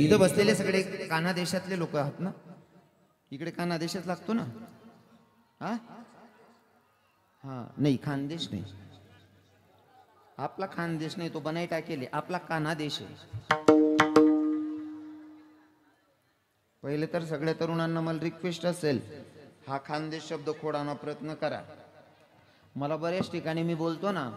इथं बसलेले सगळे कान्हा देशातले लोक आहात ना? इकडे कान्हा देशात लागतो ना? हा हा, नाही खानदेश नाही, आपला खानदेश नाही, तो बनाई टाकेले, आपला कान्हा देश आहे. पहिले तर सगळ्या तरुणांना मला रिक्वेस्ट असेल, हा खानदेश शब्द खोडाना प्रयत्न करा. मला बऱ्याच ठिकाणी मी बोलतो ना,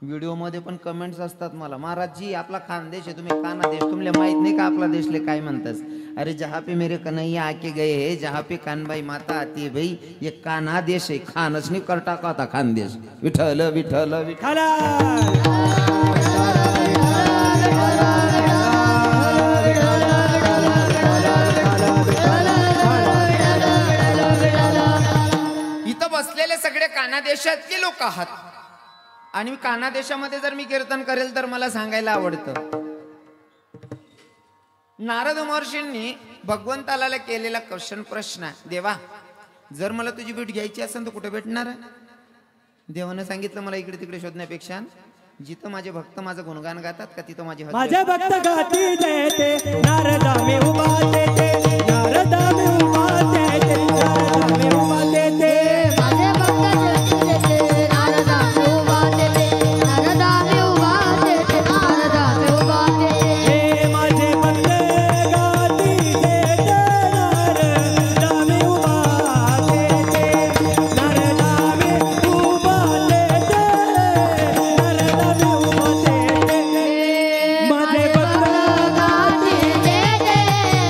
व्हिडिओ मध्ये पण कमेंट्स असतात मला, महाराज जी आपला खानदेश आहे, तुम्ही कान्हा देश, तुमले माहित नाही का आपला देशले काय म्हणतात? अरे जहाँ पे मेरे कन्हैया आके गए है, जहाँ पे कानबाई माता आती है भाई, ये कान्हा देश है, खानच नहीं करता का था खानदेश. विठ्ठल विठ्ठल विठ्ठल. इथं बसलेले सगळे कान्हा देशातले लोक आहात आणि कान्हा देशामध्ये जर मी कीर्तन करेल तर मला सांगायला आवडतं, नारद महर्षींनी भगवंताला केलेला क्वेश्चन, प्रश्न, देवा जर मला तुझी भेट घ्यायची असेल तर कुठे भेटणार? देवानं सांगितलं मला इकडे तिकडे शोधण्यापेक्षा जिथं माझे भक्त माझं गुणगान गातात का तिथं माझे भक्त गाती देते, नारदा में उभा देते, नारदा में उभा देते, नारदा में उभा देते. माझे भक्त देते, नारदा में उभा देते, नारदा में उभा देते, नारदा में उभा देते. हे माझे भक्त गाती देते, नारदा में उभा देते, नारदा में उभा देते, नारदा में उभा देते. माझे भक्त गाती देते,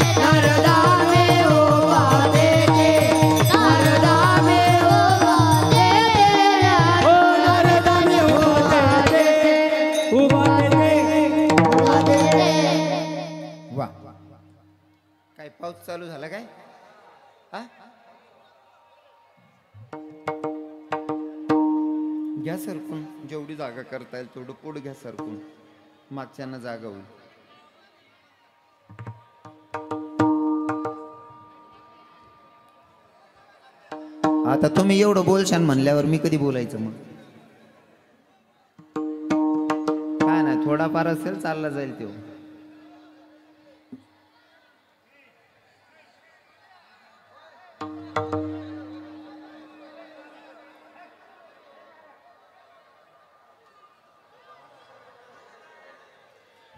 नारदा में उभा देते, नारदा में उभा देते, ओ नारदा में उभा देते, उभा देते. उभा देते. वा. काय पाऊस चालू झाला काय? हा, घ्या सरकून, जेवढी जागा करता येईल तेवढं पुढे घ्या सरकून, मागच्यांना जागा होईल. आता तुम्ही एवढं बोलशान म्हणल्यावर मी कधी बोलायचं मग? काय नाही, थोडाफार असेल चालला जाईल तो.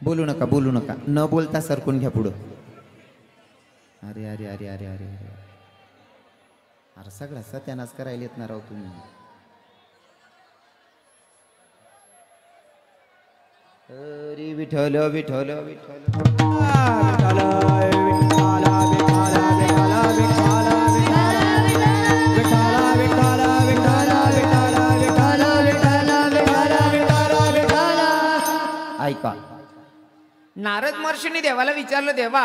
बोलू नका, बोलू नका, न बोलता सरकून घ्या पुढं. अरे अरे अरे अरे अरे अरे अरे सगळा सत्यानाश करायला येत ना राव तुम्ही. अरे विठ्ठल विठ्ठल विठ्ठल. ऐका, नारद महर्षींनी देवाला विचारलं, देवा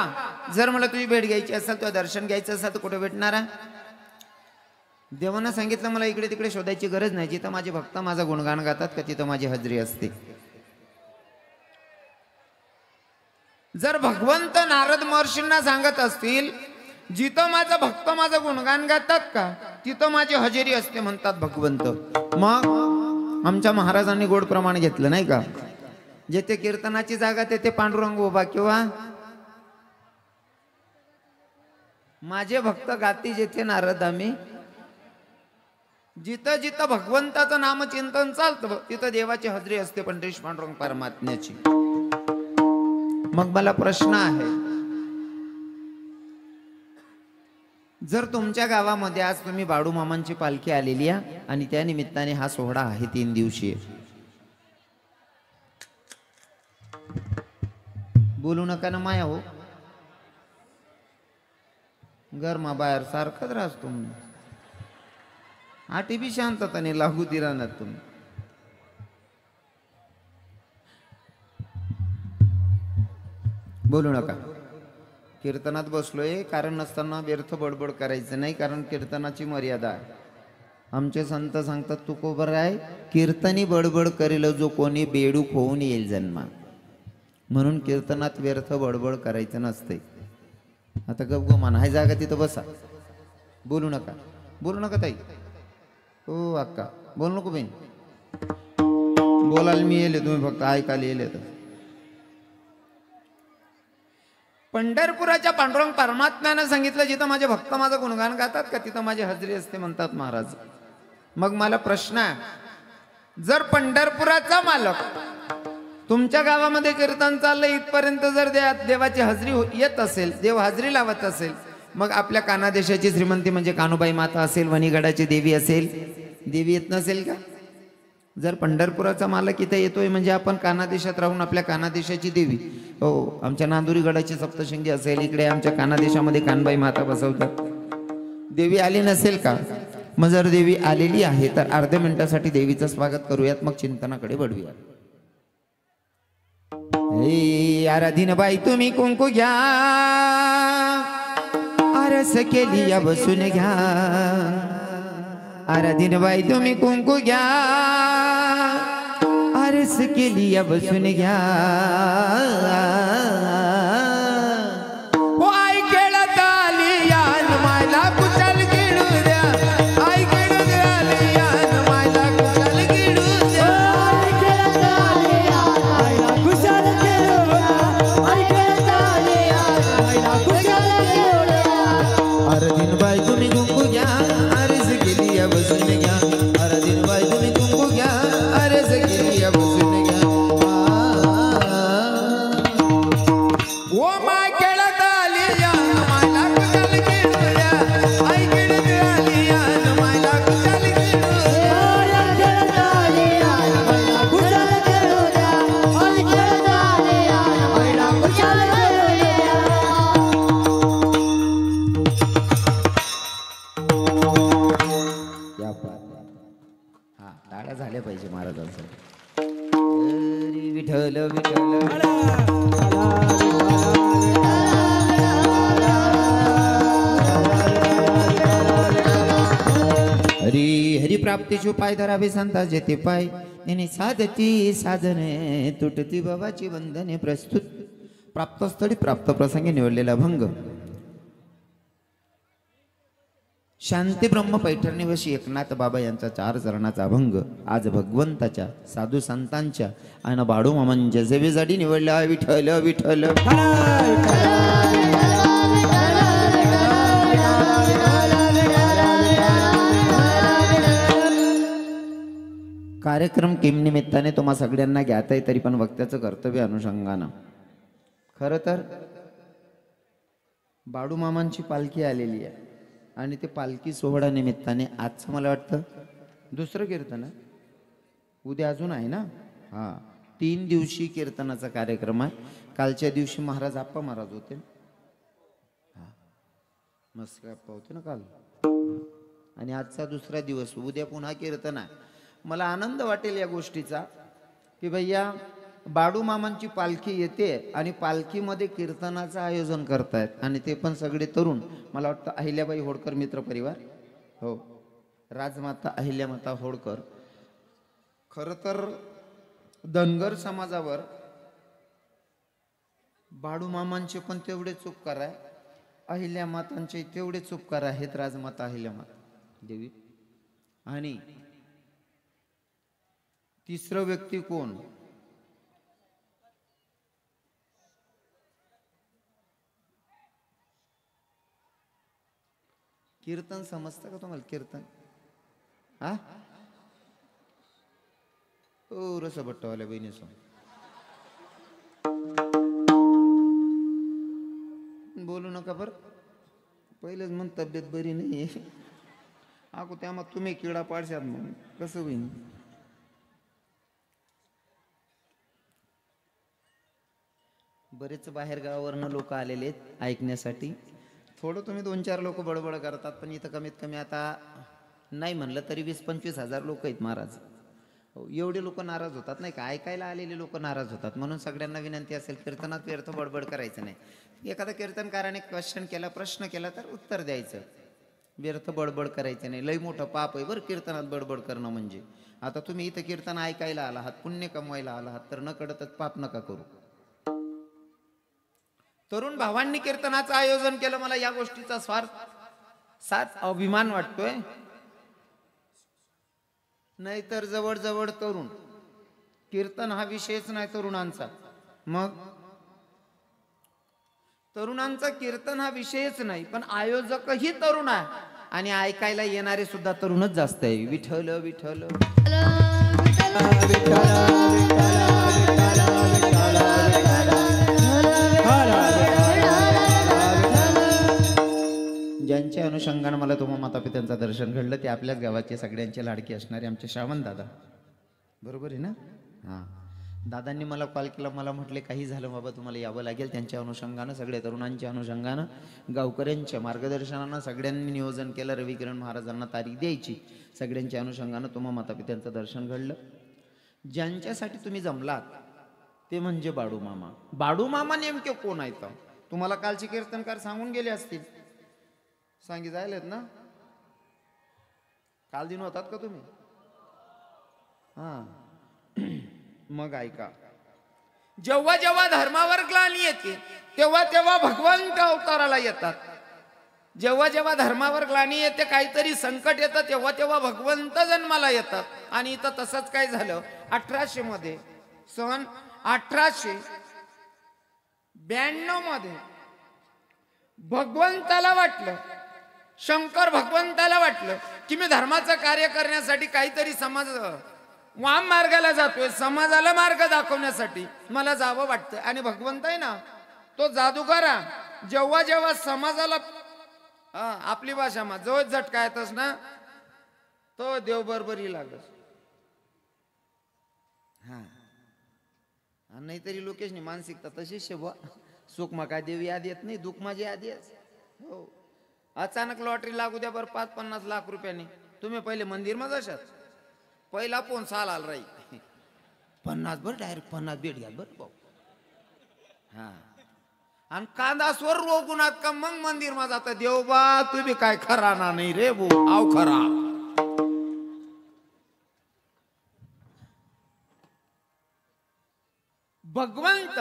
जर मला तुझी भेट घ्यायची असेल, तुझं दर्शन घ्यायचं असेल तर कुठे भेटणार? देवानं सांगितलं मला इकडे तिकडे शोधायची गरज नाही, जिथं माझे भक्त माझं गुणगान गातात का तिथं माझी हजेरी असते. जर भगवंत नारद महर्षींना सांगत असतील जिथं माझं भक्त माझं गुणगान गातात का तिथं माझी हजेरी असते म्हणतात भगवंत, मग आमच्या महाराजांनी गोड प्रमाण घेतलं नाही का? जेथे कीर्तनाची जागा तेथे पांडुरंग उभा, किंवा माझे भक्त गाती जेथे नारद आम्ही. जिथं जिथं भगवंताचं नामचिंतन चालतं तिथं देवाची हजेरी असते, पंढरीश पांडुरंग परमात्म्याची. मग मला प्रश्न आहे, जर तुमच्या गावामध्ये आज तुम्ही बाळू मामांची पालखी आलेली आहे आणि त्या निमित्ताने हा सोहळा आहे 3 दिवसीय, बोलू नका ना माया हो, गरमा बाहेर सारखंच राहस तुम्ही, आटी बी शांतताने लागू दिरानात तुम्ही. बोलू नका. कीर्तनात बसलोय कारण नसताना व्यर्थ बडबड करायचं नाही, कारण कीर्तनाची मर्यादा आहे. आमचे संत सांगतात तुकोबर आहे, कीर्तनी बडबड करेल जो कोणी बेडूक होऊन येईल जन्मा. म्हणून कीर्तनात व्यर्थ बडबड करायचं नसते. आता गपगुमान हाय जागा तिथं बसा, बोलू नका, बोलू नका ताई. ओ अक्का बोलू नको बहीण, बोलायला मी येले, तुम्ही फक्त ऐकायला येले. तर पंढरपुराच्या पांडुरंग परमात्म्यानं सांगितलं, जिथं माझे भक्त माझं गुणगान गातात का तिथं माझी हजेरी असते म्हणतात महाराज. मग मला प्रश्न आहे, जर पंढरपुराचा मालक तुमच्या गावामध्ये कीर्तन चाललं इथपर्यंत जर देवाची हजेरी येत असेल, देव हजेरी लावत असेल, मग आपल्या कानादेशाची श्रीमंती म्हणजे कानुबाई माता असेल, वणीगडाची देवी असेल, देवी येत नसेल का? जर पंढरपुराचा मालक इथे येतोय म्हणजे आपण कानादेशात राहून आपल्या कानादेशाची देवी, हो आमच्या नांदुरी गडाची सप्तशृंगी असेल, इकडे आमच्या कानादेशामध्ये कानबाई माता बसवतात, देवी आली नसेल का? मग जर देवी आलेली आहे तर अर्ध्या मिनिटासाठी देवीचं स्वागत करूयात, मग चिंतनाकडे वळूया. आराधीन बाई तुम्ही कुंकू घ्या, आरस केली या बसून घ्या. आराधीन बाई तुम्ही कुंकू घ्या, आरस केली या बसून घ्या. ओ आई खेळत आली यान मायला कुचल गिळू द्या, आई खेळत आली यान मायला कुचल गिळू द्या. आई खेळत आली यान मायला कुशल खेळू द्या, आई खेळत आली यान मायला कुशल खेळू द्या. आराधीन बाई तुम्ही कुंकू घ्या, आरस केली या बसून घ्या. आराधीन बाई तुम्ही कुंकू घ्या, आरस केली या बसून घ्या. ओ माय खेळत आली यान मायला कुचल गिळू द्या, आई खेळत आली यान मायला कुचल गिळू द्या. आई खेळत आली यान मायला कुशल खेळू द्या, आई खेळत आली यान मायला कुशल खेळू द्या. या हा टाळ्या झाल्या पाहिजे महाराजांसाठी. हरी विठ्ठल विठ्ठल हरी हरी प्राप्तीची उपाय धरावे संता जेते पाय. नेने साधती साधने तुटती बाबाची बंधने. प्रस्तुत प्राप्तस्थळी प्राप्त प्रसंगी निवडलेला भंग. शांती ब्रह्म पैठणीवशी एकनाथ बाबा यांचा 4 चरणाचा अभंग आज भगवंताच्या साधू संतांच्या आणि बाळू मामांच्या सेवेसाठी निवडला. विठ्ठल विठ्ठल कार्यक्रम किम निमित्ताने तुम्हा सगळ्यांना ज्ञात आहे, तरी पण वक्त्याचं कर्तव्य अनुषंगानं. खरं तर बाळू मामांची पालखी आलेली आहे आणि ते पालखी सोहळा निमित्ताने आजचं मला वाटतं दुसरं कीर्तन आहे. उद्या अजून आहे ना? हां, 3 दिवशी कीर्तनाचा कार्यक्रम आहे. कालच्या दिवशी महाराज आप्पा महाराज होते. हां, मस्त आप्पा होते ना काल. आणि आजचा दुसरा दिवस, उद्या पुन्हा कीर्तन आहे. मला आनंद वाटेल या गोष्टीचा की भैया बाळू मामांची पालखी येते आणि पालखीमध्ये कीर्तनाचं आयोजन करतायत आणि ते पण सगळे तरुण. मला वाटतं अहिल्याबाई होडकर मित्र परिवार, हो, राजमाता अहिल्यामाता होडकर. खरं तर धनगर समाजावर बाळू मामांचे पण तेवढेच उपकार आहे, अहिल्यामातांचे तेवढेच उपकार आहेत. राजमाता अहिल्यामाता देवी. आणि तिसरं व्यक्ती कोण? कीर्तन समजतं का तुम्हाला? कीर्तन हा ओ रस भट्टवाल्या बहिणीसो बोलू नका बर. पहिलेच मग तब्येत बरी नाही आको त्या मग तुम्ही किडा पाडशात मग कसं होईन. बरेच बाहेर गावावरनं लोक आलेले आहेत ऐकण्यासाठी. थोडं तुम्ही 2-4 लोक बडबड करतात, पण इथं कमीत कमी आता नाही म्हणलं तरी 20-25 हजार लोक आहेत महाराज. एवढे लोक नाराज होतात नाही का? ऐकायला आलेले लोक नाराज होतात. म्हणून सगळ्यांना विनंती असेल, कीर्तनात व्यर्थ बडबड करायचं नाही. एखादा कीर्तनकाराने क्वेश्चन केला, प्रश्न केला तर उत्तर द्यायचं, व्यर्थ बडबड करायचं नाही. लई मोठं पाप आहे बरं कीर्तनात बडबड करणं म्हणजे. आता तुम्ही इथं कीर्तन ऐकायला आला आहात, पुण्य कमवायला आला आहात, तर न कळतच पाप नका करू. तरुण भावांनी कीर्तनाचं आयोजन केलं. मला या गोष्टीचा साथ अभिमान वाटतोय. नाहीतर जवळ तरुण, कीर्तन हा विषयच नाही तरुणांचा. मग तरुणांचं कीर्तन हा विषयच नाही, पण आयोजकही तरुण आहे आणि ऐकायला येणारे सुद्धा तरुणच जास्त आहे. विठ्ठल विठ्ठल ज्यांच्या अनुषंगानं मला तुम्हा माता पित्यांचं दर्शन घडलं ते आपल्याच गावाचे सगळ्यांचे लाडके असणारे आमचे श्रावण दादा, बरोबर आहे ना? हां, दादांनी मला कॉल केला, मला म्हटले काही झालं बाबा तुम्हाला यावं लागेल. त्यांच्या अनुषंगानं, सगळ्या तरुणांच्या अनुषंगानं, गावकऱ्यांच्या मार्गदर्शनानं सगळ्यांनी नियोजन केलं. रविकिरण महाराजांना तारीख द्यायची. सगळ्यांच्या अनुषंगानं तुम्हा माता पित्यांचं दर्शन घडलं. ज्यांच्यासाठी तुम्ही जमलात ते म्हणजे बाडू मामा. बाडू मामा नेमके कोण आहेत? तुम्हाला कालचे कीर्तनकार सांगून गेले असतील, सांगी जायलेत ना? काल दिन होतात का तुम्ही? हां, मग ऐका. जेव्हा जेव्हा धर्मावर ग्लानी येते तेव्हा तेव्हा भगवंत अवताराला येतात. जेव्हा जेव्हा धर्मावर ग्लानी येते, काहीतरी संकट येतं, तेव्हा तेव्हा भगवंत जन्माला येतात. आणि इथं तसंच काय झालं, 1800 मध्ये, सन 1892 मध्ये भगवंताला वाटलं, शंकर भगवंताला वाटलं की मी धर्माचं कार्य करण्यासाठी काहीतरी समाज वाम मार्गाला जातोय, समाजाला मार्ग दाखवण्यासाठी मला जावं वाटतं. आणि भगवंत आहे ना, तो जादूगारा जेव्हा जेव्हा समाजाला आपली भाषा मा जो झटकायतस ना, तो देव बरोबरी लागस. हा, नाहीतरी लोकेशनी मानसिकता तशीच शे बुवा. सुख मा काय देव याद येत नाही, दुःख माझी याद येस. हो, अचानक लॉटरी लागू द्या बरं 5-50 लाख रुपयाने, तुम्ही पहिले मंदिर मध्ये जाशात, पहिला फोन साल आल राही 50 बर, डायरेक्ट 50 भेट घ्या बरं भाऊ. हा, आणि कांदा स्वर रोगुनात का मग मंदिर मा जाता. देवबा तुम्ही काय खरा ना नाही रे भो, आव खरा. भगवंत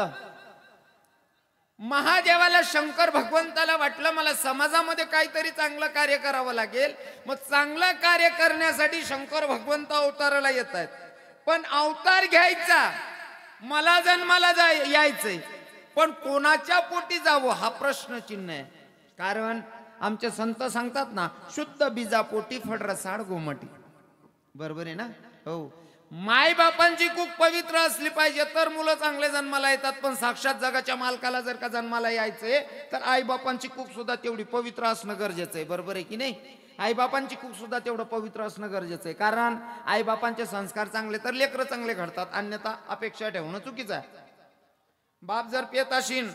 महादेवाला, शंकर भगवंताला वाटलं मला समाजामध्ये काहीतरी चांगलं कार्य करावं लागेल. मग चांगलं कार्य करण्यासाठी शंकर भगवंत अवताराला येत आहेत. पण अवतार घ्यायचा, मला जन्माला यायचंय, पण कोणाच्या पोटी जावं हा प्रश्न चिन्ह आहे. कारण आमचे संत सांगतात ना, शुद्ध बीजा पोटी फड रसाळ गोमटी. बरोबर आहे ना? हो, माय बापांची कूक पवित्र असली पाहिजे तर मुलं चांगले जन्माला येतात. पण साक्षात जगाच्या मालकाला जर का जन्माला यायचंय तर आई बापांची कूक सुद्धा तेवढी पवित्र असणं गरजेचं आहे. बरोबर आहे की नाही? आई बापांची कूक सुद्धा तेवढं पवित्र असणं गरजेचं आहे. कारण आई बापांचे संस्कार चांगले तर लेकरं चांगले घडतात, अन्यथा अपेक्षा ठेवणं चुकीचं आहे. बाप जर पेत असेल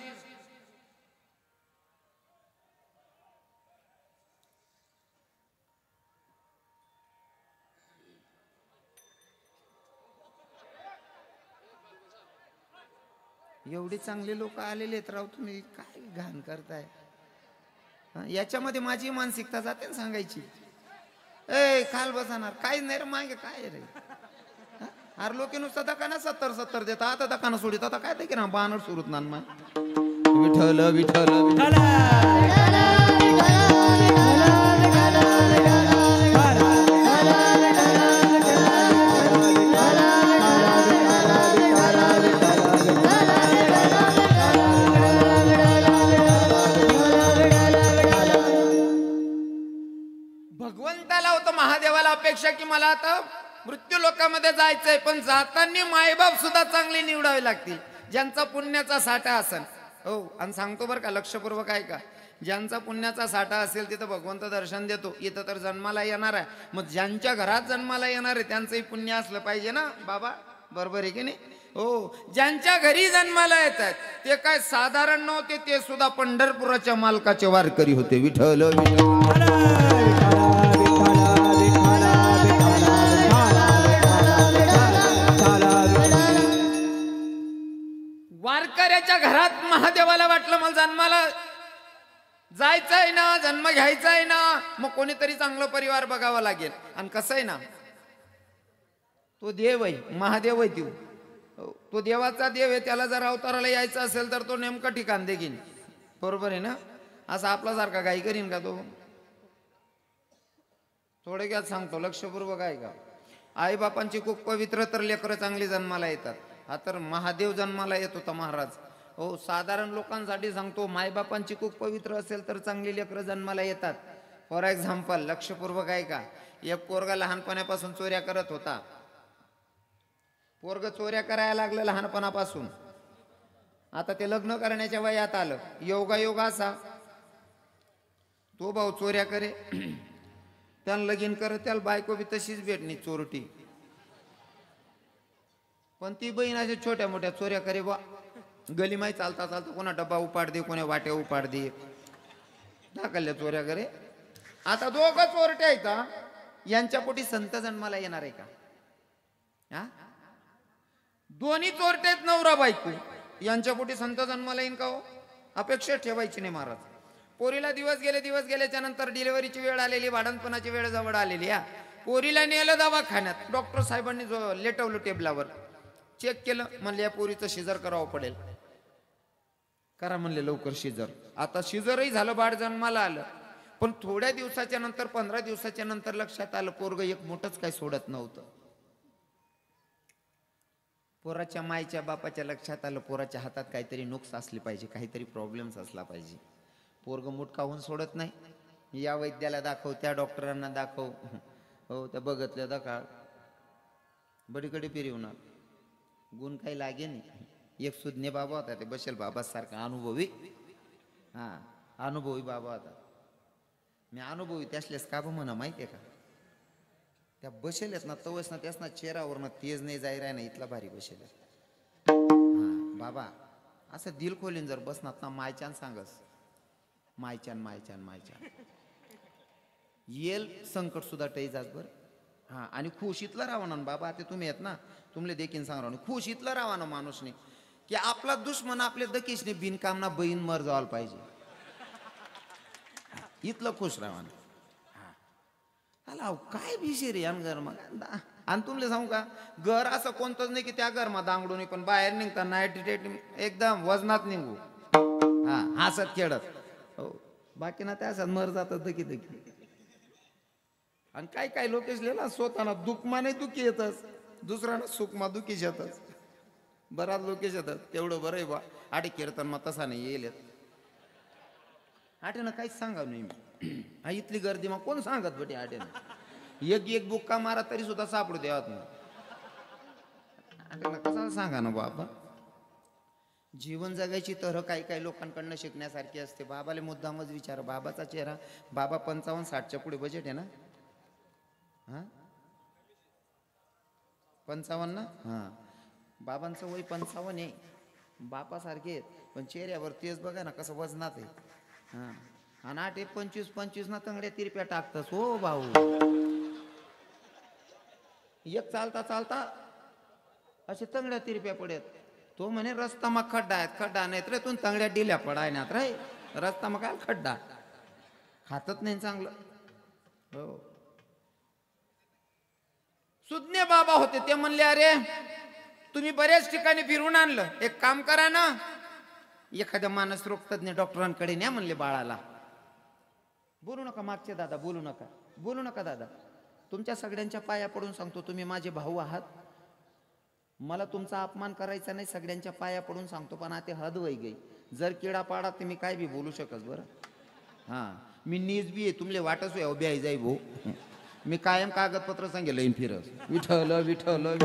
एवढे चांगले लोक आलेले आहेत राव, तुम्ही काय घाण करताय? याच्यामध्ये माझी मानसिकता जाते ना सांगायची. ए खाल बसणार काही नाही रे, मागे काय रे? अरे लोक नुसतं दकाना 70 देतात, आता दकाना सोडित, आता काय ते ना बाणर सुरूत ना. विठ्ठल विठ्ठल विठ्ठल भगवंताला होतं, महादेवाला अपेक्षा की मला आता मृत्यू लोकांमध्ये जायचंय, पण जाताना मायबाप सुद्धा चांगले निवडावे लागतील, ज्यांचा पुण्याचा साठा असेल. हो, आणि सांगतो बरं का, लक्षपूर्वक आहे का, ज्यांचा पुण्याचा साठा असेल तिथं भगवंत दर्शन देतो. इथं तर जन्माला येणार आहे, मग ज्यांच्या घरात जन्माला येणार आहे त्यांचंही पुण्य असलं पाहिजे ना बाबा. बरोबर आहे की नाही? हो, ज्यांच्या घरी जन्माला येतात ते काय साधारण नव्हते, ते सुद्धा पंढरपुराच्या मालकाचे वारकरी होते. विठ्ठल वारकऱ्याच्या घरात महादेवाला वाटलं मला जन्माला जायचंय ना, जन्म घ्यायचाय ना, मग कोणीतरी चांगलं परिवार बघावा लागेल. आणि कसं आहे ना, तो देव आहे, महादेव आहे तो देवाचा देव आहे. त्याला जर अवताराला यायचं असेल तर तो नेमकं ठिकाण देईन. बरोबर आहे ना? असा आपल्यासारखा काही करीन का तो? थोडक्यात सांगतो, लक्षपूर्वक आहे का, आई बापांची खूप पवित्र तर लेकरं चांगली जन्माला येतात. हा तर महादेव जन्माला येत होता महाराज. हो साधारण लोकांसाठी सांगतो, मायबापांची खूप पवित्र असेल तर चांगली लेकरं जन्माला येतात. फॉर एक्झाम्पल, लक्षपूर्वक आहे का, एक पोरगा लहानपणापासून चोऱ्या करत होता. पोरग चोऱ्या करायला लागलं लहानपणापासून. आता ते लग्न करण्याच्या वयात आलं. योगा असा, तो भाऊ चोऱ्या करे, त्याला लगीन करत, त्याला बायको बी तशीच भेटणी चोरटी. पण ती बहीण अशा छोट्या मोठ्या चोऱ्या करे बा. गलीमाई चालता चालता कोणा डब्बा उपाड दे, कोणा वाट्या उपाड दे, ढाकल्या चोऱ्या करे. आता दोघं चोरटे आहेत हा. यांच्या पोटी संत जन्माला येणार आहे का? हा, दोन्ही चोरटे आहेत नवरा बायको, यांच्या पोटी संत जन्माला येईन का हो? अपेक्षा ठेवायची नाही महाराज. पोरीला दिवस गेल्याच्या नंतर डिलिव्हरीची वेळ आलेली, वाढणपणाची वेळ जवळ आलेली. या पोरीला नेलं दवाखान्यात. डॉक्टर साहेबांनी लेटवलं टेबलावर, चेक केलं, म्हणले या पोरीचं शिजर करावं पडेल. करा म्हणले लवकर शिजर. आता शिजरही झालं, बाळ जन्माला आलं. पण थोड्या दिवसाच्या नंतर, 15 दिवसाच्या नंतर लक्षात आलं पोरग एक मोठंच काय सोडत नव्हतं. पोराच्या मायच्या बापाच्या लक्षात आलं पोराच्या हातात काहीतरी नुक्स असली पाहिजे, काहीतरी प्रॉब्लेम्स असला पाहिजे. पोरग मुटकाहून सोडत नाही. या वैद्याला दाखव, त्या डॉक्टरांना दाखव, हो त्या बघतल्या दाखा, बडीकडे फिरवणार, गुण काही लागे नाही. एक सुज्ञ बाबा होता, ते बसेल बाबासारखा अनुभवी, हा अनुभवी बाबा होता. मी अनुभवी त्यासलेस का बा म्हणा माहितीये का, त्या बसेलेत ना तवस ना त्यास ना चेहरावर तेज नाही जाय राय ना, इथला भारी बसेल. हा बाबा असं दिल खोलीन जर बसनात ना, मायच्यान सांगस, मायच्यान येल संकट सुद्धा टई जात बर. हा आणि खुशीतला राहा ना बाबा. ते तुम्ही येत ना, तुमले देखील सांग राहा खुशीतला राहा ना माणूसने, की आपला दुश्मन आपले दकीशने बिनकामना बहीण मर जावायला पाहिजे, इथलं खुश राहा ना. अला काय विषय रे घर मग. आणि तुमले सांगू का, घर असं कोणतंच नाही की त्या घरमा दांगडू नाही, पण बाहेर निघता नाईट एकदम वजनात निघू, हा हसत खेळत, हो बाकी ना त्या मर जातात दकी. आणि काय लोकेश लिहिला स्वतःना दुःखमा नाही दुखी येतच, दुसऱ्यानं सुखमा दुखीच येतच. बराच लोकेश येतात, तेवढं बरं आहे बा. आटे कीर्तन मग तसा नाही येईल आटे ना काहीच सांगा नाही मी. हा इथली गर्दी मग कोण सांगत बटे आटे ना, एक बुक्का मारा तरी सुद्धा सापडू द्यावात ना. आटे ना कसा सांगा ना बाबा. जीवन जगायची तर काही लोकांकडनं शिकण्यासारखी असते. बाबाले मुद्दामच विचार, बाबाचा चेहरा, बाबा 55-60च्या पुढे बजेट आहे ना, हा 55 ना, हा बाबांचं वय 55 आहे, बापासारखे आहेत, पण चेहऱ्यावर तेच बघा ना कसं वजनात आहे. हा आणि 8 25 ना तंगड्या तिरप्या टाकतस हो भाऊ. एक चालता असे तंगड्या तिरप्या पडत. तो म्हणे रस्ता मग खड्डा आहेत, खड्डा नाहीत रे, तू तंगड्या डिल्या पडाय नात रे, रस्ता मग काय खड्डा. खातच नाही चांगलं. हो सुज्ञ बाबा होते, ते म्हणले अरे तुम्ही बऱ्याच ठिकाणी फिरून आणलं, एक काम करा ना, एखाद्या मानस रोगतज्ञ डॉक्टरांकडे न्या म्हणले बाळाला. बोलू नका मागचे दादा, बोलू नका दादा. तुमच्या सगळ्यांच्या पाया पडून सांगतो, तुम्ही माझे भाऊ आहात, मला तुमचा अपमान करायचा नाही, सगळ्यांच्या पाया पडून सांगतो. पण आता हद वय गई, जर किडा पाडा तर मी काय बी बोलू शकत बरं. हा मी नीज बी आहे, तुमले वाटच उभी आहे जाई भाऊ. मी कायम कागदपत्र सांगेल येईन फिरस, विठ्ठल विठ्ठल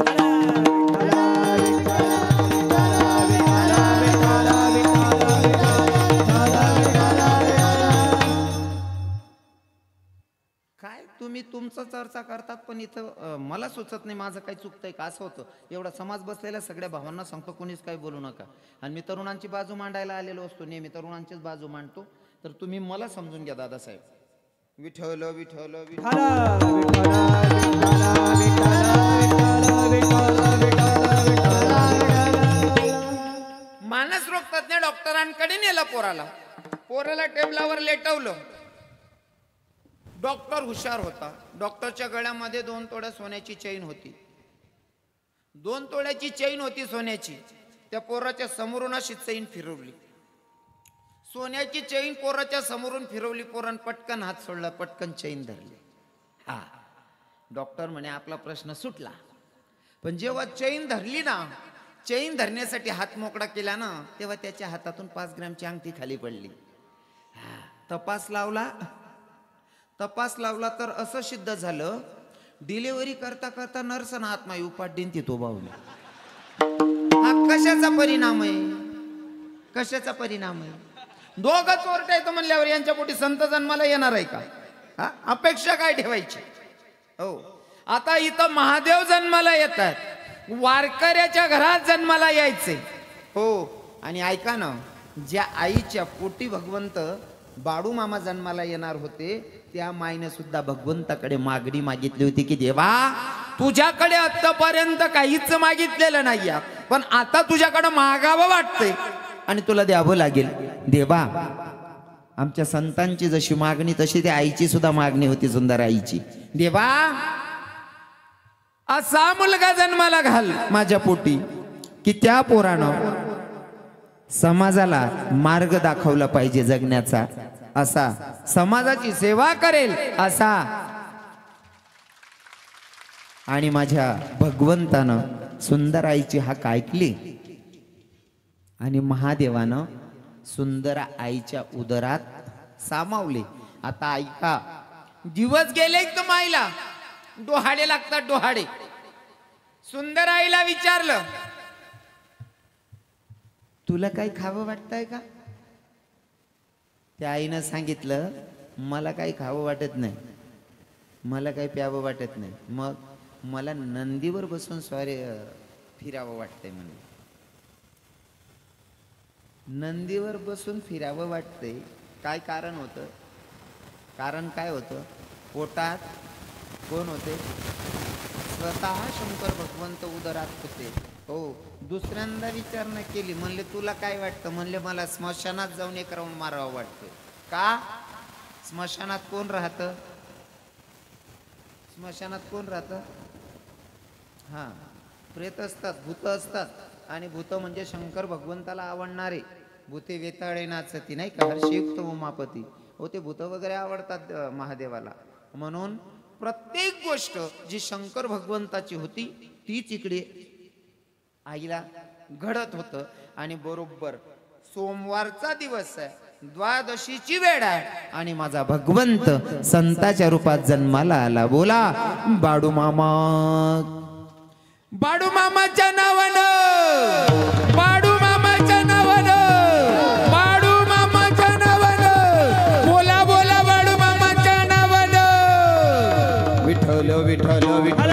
काय तुम्ही तुमचं चर्चा करतात, पण इथं मला सुचत नाही माझं काही चुकतंय का. असं होतं, एवढा समाज बसलेला सगळ्या भावांना सांगतो कोणीच काही बोलू नका. आणि मी तरुणांची बाजू मांडायला आलेलो असतो, नेहमी तरुणांचीच बाजू मांडतो. तर तुम्ही मला समजून घ्या दादासाहेब. विठ्ठल विठ्ठल मानस रोग तज्ञ डॉक्टरांकडे नेलं पोराला टेबलावर लेटवलं. डॉक्टर हुशार होता. डॉक्टरच्या गळ्यामध्ये 2 तोळ्या सोन्याची चैन होती. 2 तोळ्याची चैन होती सोन्याची. त्या पोराच्या समोरून अशी चैन फिरवली, सोन्याची चैन पोराच्या समोरून फिरवली. पोरान पटकन हात सोडला, पटकन चैन धरली. हा डॉक्टर म्हणे आपला प्रश्न सुटला. पण जेव्हा चैन धरली ना, चैन धरण्यासाठी हात मोकळा केला ना, तेव्हा त्याच्या हातातून 5 ग्रॅमची अंगठी खाली पडली. तपास लावला तर असं सिद्ध झालं, डिलिव्हरी करता करता नर्सना आत्मा उपाडीन ती तो बावली. हा कशाचा परिणाम आहे? कशाचा परिणाम आहे? दोघं चोरटे आहेत म्हणल्यावर यांच्या पोटी संत जन्माला येणार आहे का? हा, अपेक्षा काय ठेवायची? हो, आता इथं महादेव जन्माला येतात, वारकऱ्याच्या घरात जन्माला यायचे. हो, आणि ऐका ना, ज्या आईच्या पोटी भगवंत बाडू मामा जन्माला येणार होते, त्या माईने सुद्धा भगवंताकडे मागणी मागितली होती की देवा, तुझ्याकडे आतापर्यंत काहीच मागितलेलं नाही, पण आता तुझ्याकडे मागावं वाटतंय आणि तुला द्यावं लागेल. देवा, आमच्या संतांची जशी मागणी तशी त्या आईची सुद्धा मागणी होती, सुंदर आईची. देवा, असा मुलगा जन्माला घाल माझ्या पोटी की त्या पोरानं समाजाला मार्ग दाखवला पाहिजे जगण्याचा, असा समाजाची सेवा करेल असा. आणि माझ्या भगवंतानं सुंदर आईची हाक ऐकली आणि महादेवानं सुंदर आईच्या उदरात सामावले. आता ऐका, दिवस गेले तर माईला डोहाडे लागतात, डोहाडे. सुंदर आईला विचारलं, तुला काही खावं वाटतंय का? त्या आईनं सांगितलं, मला काही खावं वाटत नाही, मला काही प्यावं वाटत नाही, मग मला नंदीवर बसून फिरावं वाटतंय. म्हणे नंदीवर बसून फिरावं वाटतंय. काय कारण होतं? कारण काय होतं? पोटात कोण होते? स्वतः शंकर भगवंत उदरात होते. हो, दुसऱ्यांदा विचारणा केली, म्हणले तुला काय वाटतं? म्हणले मला स्मशानात जाऊन एक राऊंड मारावं वाटतं. का? स्मशानात कोण राहतं? स्मशानात कोण राहतं? हा, प्रेत असतात, भूत असतात. आणि भूत म्हणजे शंकर भगवंताला आवडणारे. भूते वेताळे नाचती, नाही का, हर्षयुक्त उमापती. हो, ते भूत वगैरे आवडतात महादेवाला. म्हणून प्रत्येक गोष्ट जी शंकर भगवंताची होती तीच इकडे आईला घडत होतं. आणि बरोबर सोमवारचा दिवस आहे, द्वादशीची वेळ आहे, आणि माझा भगवंत संताच्या रूपात जन्माला आला. बोला बाडू मामा. बाडू मामाच्या नावानं, बाडू मामाच्या नावानं, बाडू मामाच्या नावानं, बोला बोला बाडू मामाच्या नावानं. विठ्ठल विठ्ठल विठ्ठल.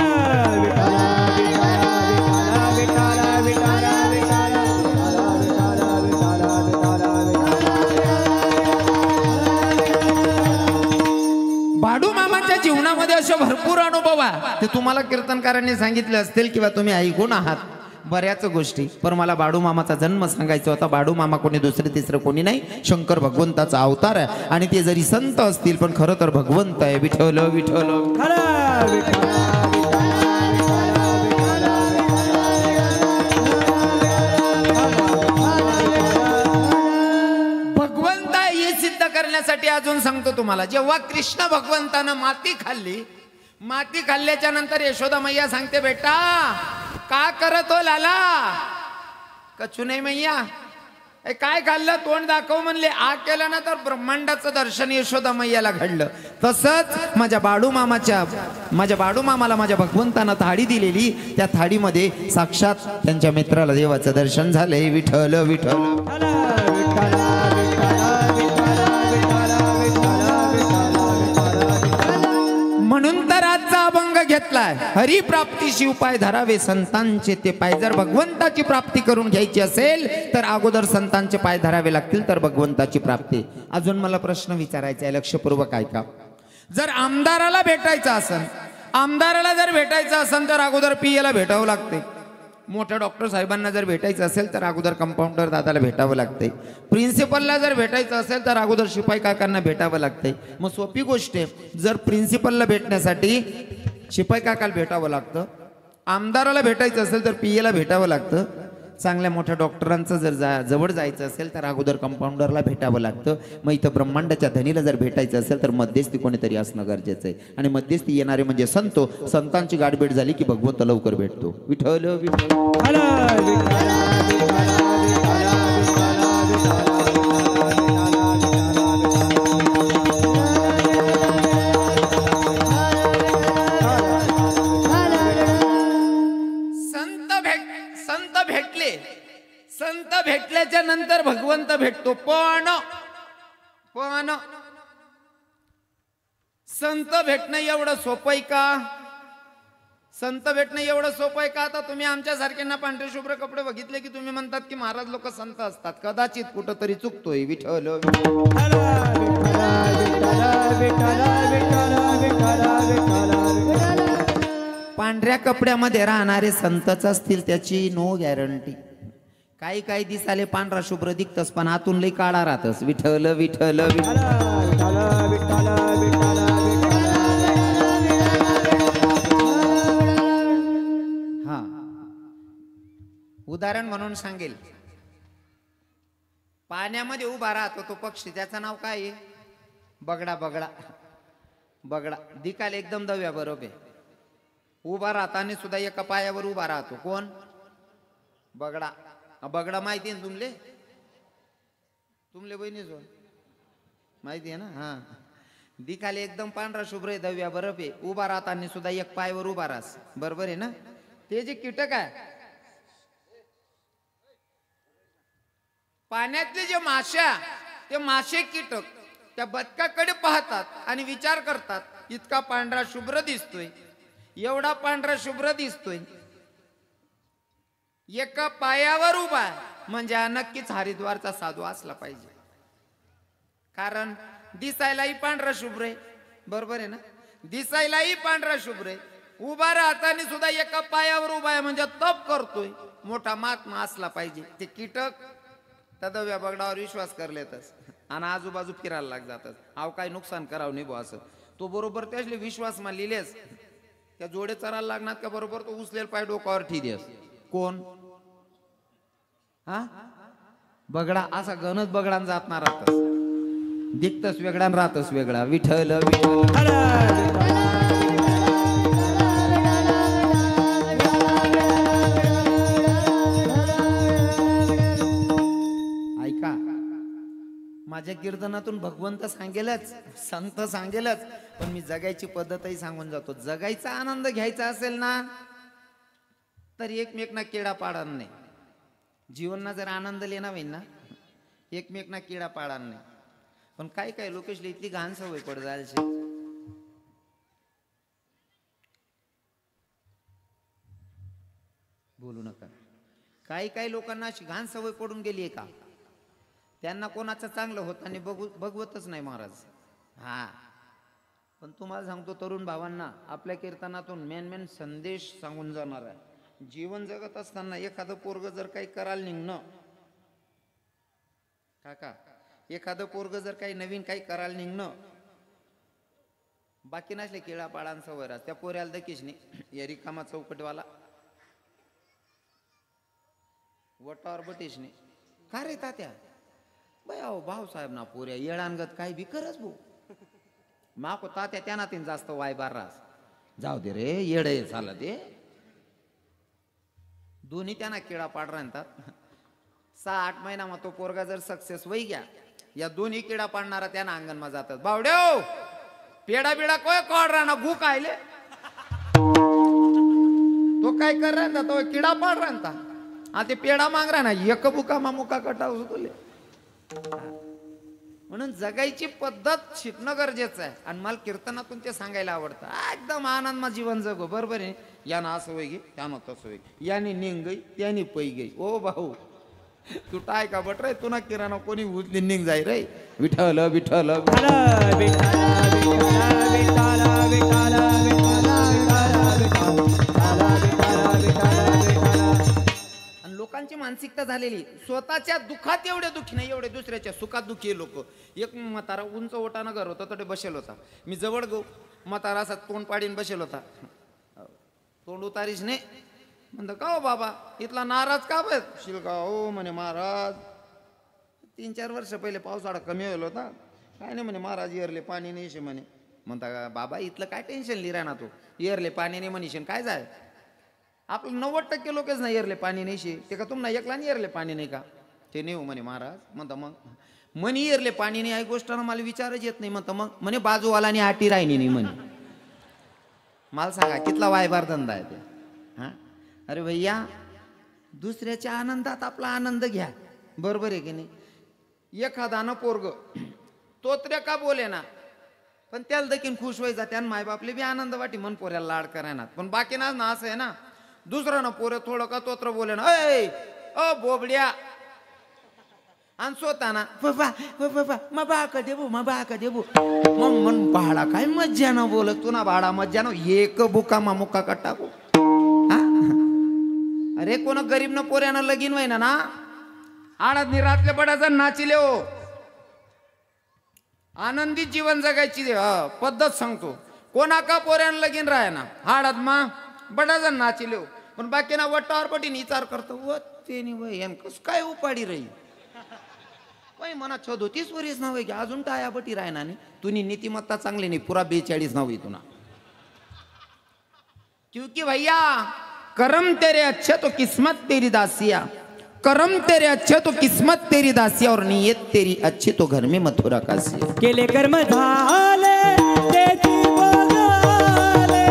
बाडू मामाच्या जीवनामध्ये असे भरपूर अनुभव आहे, ते तुम्हाला कीर्तनकारांनी सांगितले असतील किंवा तुम्ही ऐकून आहात बऱ्याच गोष्टी. पण मला बाडू मामाचा जन्म सांगायचा होता. बाडू मामा कोणी दुसरे तिसरं कोणी नाही, शंकर भगवंताचा अवतार आहे. आणि ते जरी संत असतील पण खरं तर भगवंत आहे. विठ्ठल विठ्ठल. करण्यासाठी अजून सांगतो तुम्हाला. जेव्हा कृष्ण भगवंतानं माती खाल्ली, माती खाल्ल्याच्या नंतर यशोदा मैया सांगते, बेटा का करत हो लाला? कचू नाही मैया, काय खाल्लं? तोंड दाखव म्हणले. आ केलं ना तर ब्रह्मांडाचं दर्शन यशोदा मैयाला घडलं. तसंच माझ्या बाडू मामाला माझ्या भगवंतानं थाळी दिलेली, त्या थाळीमध्ये साक्षात त्यांच्या मित्राला देवाचं दर्शन झालंय. विठ्ठल विठ्ठल. म्हणून तर आजचा अभंग घेतलाय, हरिप्राप्तीशी उपाय धरावे संतांचे ते पाय. जर भगवंताची प्राप्ती करून घ्यायची असेल तर अगोदर संतांचे पाय धरावे लागतील, तर भगवंताची प्राप्ती. अजून मला प्रश्न विचारायचा आहे, लक्षपूर्वक ऐका. जर आमदाराला भेटायचं असेल तर अगोदर पीएला भेटावं लागते. मोठ्या डॉक्टर साहेबांना जर भेटायचं असेल तर अगोदर कंपाऊंडर दादाला भेटावं लागतंय. प्रिन्सिपलला जर भेटायचं असेल तर अगोदर शिपाई काकांना भेटावं लागतंय. मग सोपी गोष्ट आहे, जर प्रिन्सिपलला भेटण्यासाठी शिपाई काकाला भेटावं लागतं, आमदाराला भेटायचं असेल तर पीएला भेटावं लागतं, चांगल्या मोठ्या डॉक्टरांचं जर जवळ जायचं असेल तर अगोदर कंपाऊंडरला भेटावं लागतं. मग इथं ब्रह्मांडाच्या धनीला जर भेटायचं असेल तर मध्यस्थी कोणीतरी असणं गरजेचं आहे. आणि मध्यस्थी येणारे म्हणजे संतांची गाठभेट झाली की भगवंत लवकर भेटतो. विठ्ठल विठ्ठल. संत भेटल्याच्या नंतर भगवंत भेटतो. पण संत भेटणं एवढं सोपं आहे का? संत भेटणं एवढं सोपं आहे का? आता तुम्ही आमच्या सारख्यांना पांढरे शुभ्र कपडे बघितले की तुम्ही म्हणतात की महाराज लोक संत असतात. कदाचित कुठंतरी चुकतोय. विठ्ठल पांढऱ्या कपड्यामध्ये राहणारे संतच असतील त्याची नो गॅरंटी. काही काही दिसाले पांढरा शुभ्र दिखतस पण आतून लई काळा राहतस. विठ्ठल विठ्ठल हा उदाहरण म्हणून सांगेल. पाण्यामध्ये उभा राहतो तो पक्षी, त्याचं नाव काय आहे? बगडा. बगडा बगडा दिकाल एकदम दव्या बरोबर. उभा राहताना सुद्धा एका पायावर उभा राहतो. कोण? बगडा. बगडा माहिती आहे ना तुमले बहिणी जो माहिती आहे ना? हा दिखाले एकदम पांढरा शुभ्र आहे, दव्या बरफ आहे. उभा राहताना सुद्धा एक पायवर उभा राहस. बरोबर आहे ना? ते जे कीटक आहे पाण्यातले जे माश्या, ते मासे कीटक त्या बदकाकडे पाहतात आणि विचार करतात, इतका पांढरा शुभ्र दिसतोय, एवढा पांढरा शुभ्र दिसतोय, एका पायावर उभा आहे म्हणजे हा नक्कीच हरिद्वारचा साधू असला पाहिजे. कारण दिसायलाही पांढरा शुभ्र आहे. बरोबर आहे ना? दिसायलाही पांढरा शुभ्र आहे. उभा राहताना सुद्धा एका पायावर उभा आहे म्हणजे तप करतोय, मोठा महात्मा असला पाहिजे. ते कीटक तदव्या बगडावर विश्वास करलेतच आणि आजूबाजू फिरायला लाग जातात. अव काय नुकसान करावं नाही बो असं. तो बरोबर त्यासले विश्वास मा लिहिलेस त्या जोडे चरायला लागणार का बरोबर तो उचलेल पाय डोकावर ठेदेस. कोण? हा बगडा. असा गणच बगडान जातना राहतस. दिखतस वेगळा राहतस वेगळा. विठ्ठल ऐका, माझ्या कीर्तनातून भगवंत सांगेलच, संत सांगेलच, पण मी जगायची पद्धतही सांगून जातो. जगायचा आनंद घ्यायचा असेल ना तर एकमेकना किडा पाडा नाही. जीवनना जर आनंद लेना होईल ना एकमेकना किडा पाडा नाही. पण काय काय लोकेशला इतकी घाण सवय पड जायची. बोलू नका. काही लोकांना अशी घाण सवय पडून गेली आहे का त्यांना कोणाचं चांगलं होत आणि बघवतच नाही महाराज. हा पण तुम्हाला सांगतो तरुण भावांना, आपल्या कीर्तनातून मेन संदेश सांगून जाणार आहे. जीवन जगत असताना एखादं पोरग जर काही करायला निघणं, काका एखादं पोरग जर काही नवीन काही करायला निघणं, बाकी नसले किळा पाळांचा सवय राहत. त्या पोऱ्याला दकीश नाही या रिकामा चौकटवाला वटावर बटीश नाही. का रे तात्या बाय अहो भाऊसाहेब ना पोऱ्या येळानगत काही बी करच भाऊ. माको तात्या त्यांना तीन जास्त वाय बार रास. जाऊ दे रे येडे झालं ते. दोन्ही त्यांना किडा पाड राहतात. 6-8 महिना मग तो पोरगा जर सक्सेस होई गया, या दोन्ही किडा पाडणारा त्यांना अंगणमा जातात. बावड्याव पेडा बिडा कोय कॉड राहणार भूक आयले तो काय कर राहता तो किडा पाड राहता. आ ते पेडा मांग राहणार एक बुका मामुका कटाव तुले. म्हणून जगायची पद्धत शिकणं गरजेचं आहे. आणि मला कीर्तनातून ते सांगायला आवडतं. एकदम आनंदमा जीवन जगो. बरोबर आहे. यानं असं होई गे त्यानं तसं होई गे, याने निघ गई त्याने पै गई. ओ भाऊ तू टाय का बट रे तुना किराणा कोणी उचली निघ जाई रे. विठ्ठल विठ्ठल लोकांची मानसिकता झालेली स्वतःच्या दुःखात एवढे दुःखी नाही एवढे दुसऱ्याच्या सुखात दुःखी लोक. एक म्हातारा उंच ओटानं घर होता तडे बसेल होता. मी जवळ गो म्हातारा असा तोंड पाडीन बसेल होता. तोंड उतारीस नाही म्हणतो का हो बाबा इथला नाराज का बस शिलका हो म्हणे महाराज 3-4 वर्ष पहिले पावसाळा कमी होईल होता काय नाही म्हणे महाराज इयरले पाणी नाही शे म्हणे. म्हणता का बाबा इथलं काय टेन्शन लिहिरा ना तू इयरले पाणी नाही म्हणशील काय जाय आपलं 90% लोकच नाही इयरले पाणी नाही शे ते का तुम्हाला एकला नाही इयरले पाणी नाही का ते नाही हो म्हणे महाराज. म्हणता मग म्हणे इयरले पाणी नाही आहे गोष्टानं मला विचारच येत नाही. म्हणता मग म्हणे बाजूवालाने आटी राहिनी नाही म्हणे. मला सांगा कितला वायबार धंदा आहे ते हां. अरे भैया दुसऱ्याच्या आनंदात आपला आनंद घ्या बरोबर आहे की नाही. एखादानं पोरग तोत्र्या का बोले ना पण त्याला देखील खुश व्हायचा त्यानं मायबापले बी आनंद वाटी मन पोऱ्याला लाड करायना पण बाकी ना असं आहे ना दुसरं ना पोरं थोडं का तोत्र बोले ना अय ओ बोबड्या आणि स्वतः ना मग बाका देबू मग बाका देबू मग मन भाडा काय मज्जा ना बोलत तू ना भाडा मज्जा ना एक बुका मा मुक्का का टाकू हा. अरे कोण गरीब न पोऱ्यानं लगीन व्हायना ना आळात निरातले बडाचा नाचिले हो आनंदी जीवन जगायची पद्धत सांगतो. कोणा का पोऱ्यानं लगीन राहाय ना हाडात मा बडाचा नाचिले हो पण बाकी ना वट्टावर पटीन विचार करतो व ते वय कस काय उपाडी राही वय मना 34 वर्ष नाव आहे की अजून टाया बटी राहणार नाही तुनी नीतिमत्ता चांगली नाही पुरा 42 नाव आहे तुना. क्योंकि भैया करम तेरे अच्छे तो किस्मत तेरी दासिया करम तेरे अच्छे तो किस्मत तेरी दासिया और नीयत तेरी अच्छी तो घर में मथुरा कासिया. केले कर्म झाले त्याची भोगाले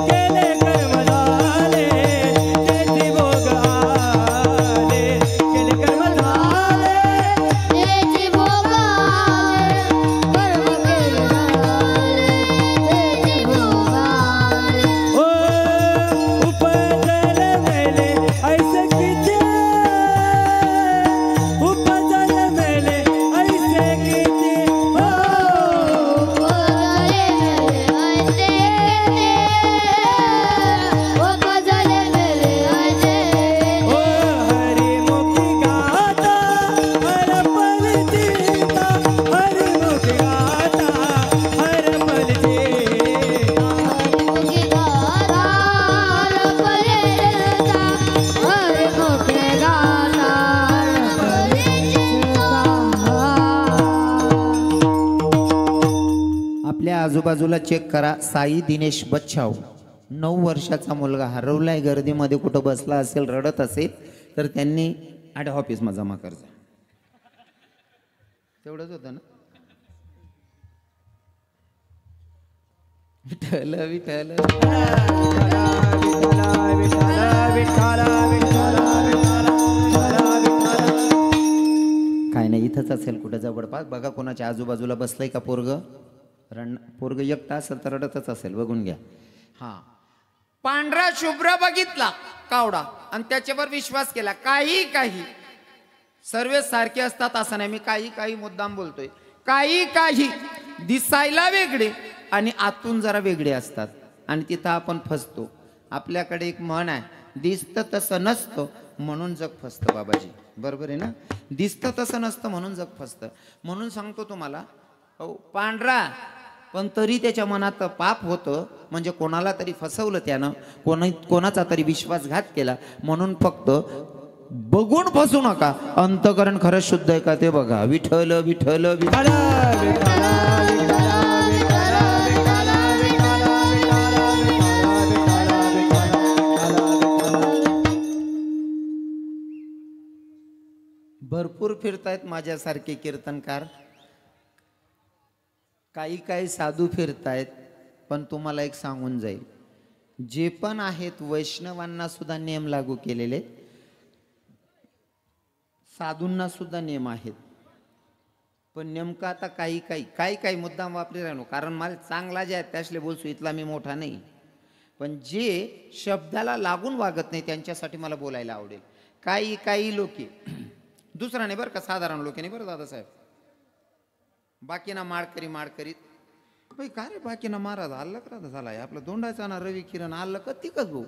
केले कर्म झाले त्याची भोगाले केले कर्म झाले तेची भोगाले कर्म केले तेची भोगाले ओ उपजल मेले ऐसे किती उपजल मेले ऐसे किती हो गजले मेले ऐसे ओ हरिमुखी गाता हर पल जीता हरिमुखी गाता हर पल जीता मुखी गाता हर पले जलता हर मुखे गाता हर पले जलता. आपल्या आजूबाजूला चेक करा. साई दिनेश बच्छाव 9 वर्षाचा मुलगा हरवलाय गर्दीमध्ये कुठं बसला असेल रडत असेल तर त्यांनी आठ ऑफिसमध्ये जमा करायचा तेवढंच होतं ना. विठ्ठल विठ्ठल काय नाही इथंच असेल कुठं जवळपास बघा कोणाच्या आजूबाजूला बसलंय का पोरग पोरग एकटा असेल तर रडतच असेल बघून घ्या. हा पांढरा शुभ्र बघितला कावडा आणि त्याच्यावर विश्वास केला. काही काही सर्व सारखे असतात असं नाही मी काही काही मुद्दाम बोलतोय. काही काही दिसायला वेगळे आणि आतून जरा वेगळे असतात आणि तिथं आपण फसतो. आपल्याकडे एक म्हण आहे दिसतं तसं नसतं म्हणून जग फसतं बाबाजी बरोबर आहे ना. दिसतं तसं नसतं म्हणून जग फसतं. म्हणून सांगतो तुम्हाला हो पांढरा पण तरी त्याच्या मनात पाप होतं म्हणजे कोणाला तरी फसवलं त्यानं कोणाचा तरी विश्वासघात केला म्हणून फक्त बघून फसू नका. अंतकरण खरंच शुद्ध आहे का ते बघा. विठ्ठल विठ्ठल विठ्ठल भरपूर फिरतायत माझ्यासारखे कीर्तनकार. काही काही साधू फिरतायत पण तुम्हाला एक सांगून जाईल जे पण आहेत वैष्णवांना सुद्धा नियम लागू केलेले साधूंना सुद्धा नियम आहेत. पण नेमकं आता काही काही मुद्दाम वापरी राहिलो कारण मला चांगला जे आहे त्यासले बोलसू इथला मी मोठा नाही पण जे शब्दाला लागून वागत नाही त्यांच्यासाठी मला बोलायला आवडेल. काही लोके दुसरा नाही बरं का साधारण लोके नाही बरं दादासाहेब बाकीना माडकरीत भाई का रे बाकीना महाराज हल्ला करा झालाय आपला दोंडाचा ना रवी किरण हल्ला का तिकच भाऊ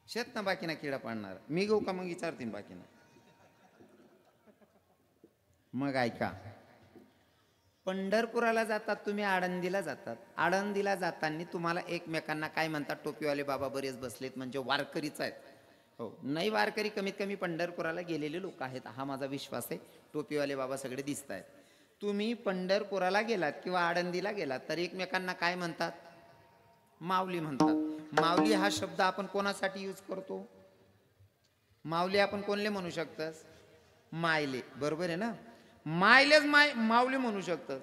शेत ना बाकीना किडा पाडणार मी घेऊ का मग विचारतीन बाकीना. मग ऐका पंढरपुराला जातात तुम्ही, आळंदीला जातात. आळंदीला जाताना तुम्हाला एकमेकांना काय म्हणतात? टोपीवाले बाबा बरेच बसलेत, म्हणजे वारकरीच आहेत. हो, नाही वारकरी कमीत कमी पंढरपुराला गेलेले लोक आहेत, हा माझा विश्वास आहे. टोपीवाले बाबा सगळे दिसत आहेत. तुम्ही पंढरपुराला गेलात किंवा आळंदीला गेलात तर एकमेकांना काय म्हणतात? माऊली म्हणतात. माऊली हा शब्द आपण कोणासाठी यूज करतो? माऊली आपण कोणले म्हणू शकतस? मायले, बरोबर आहे ना? मायलेच माऊली म्हणू शकतात.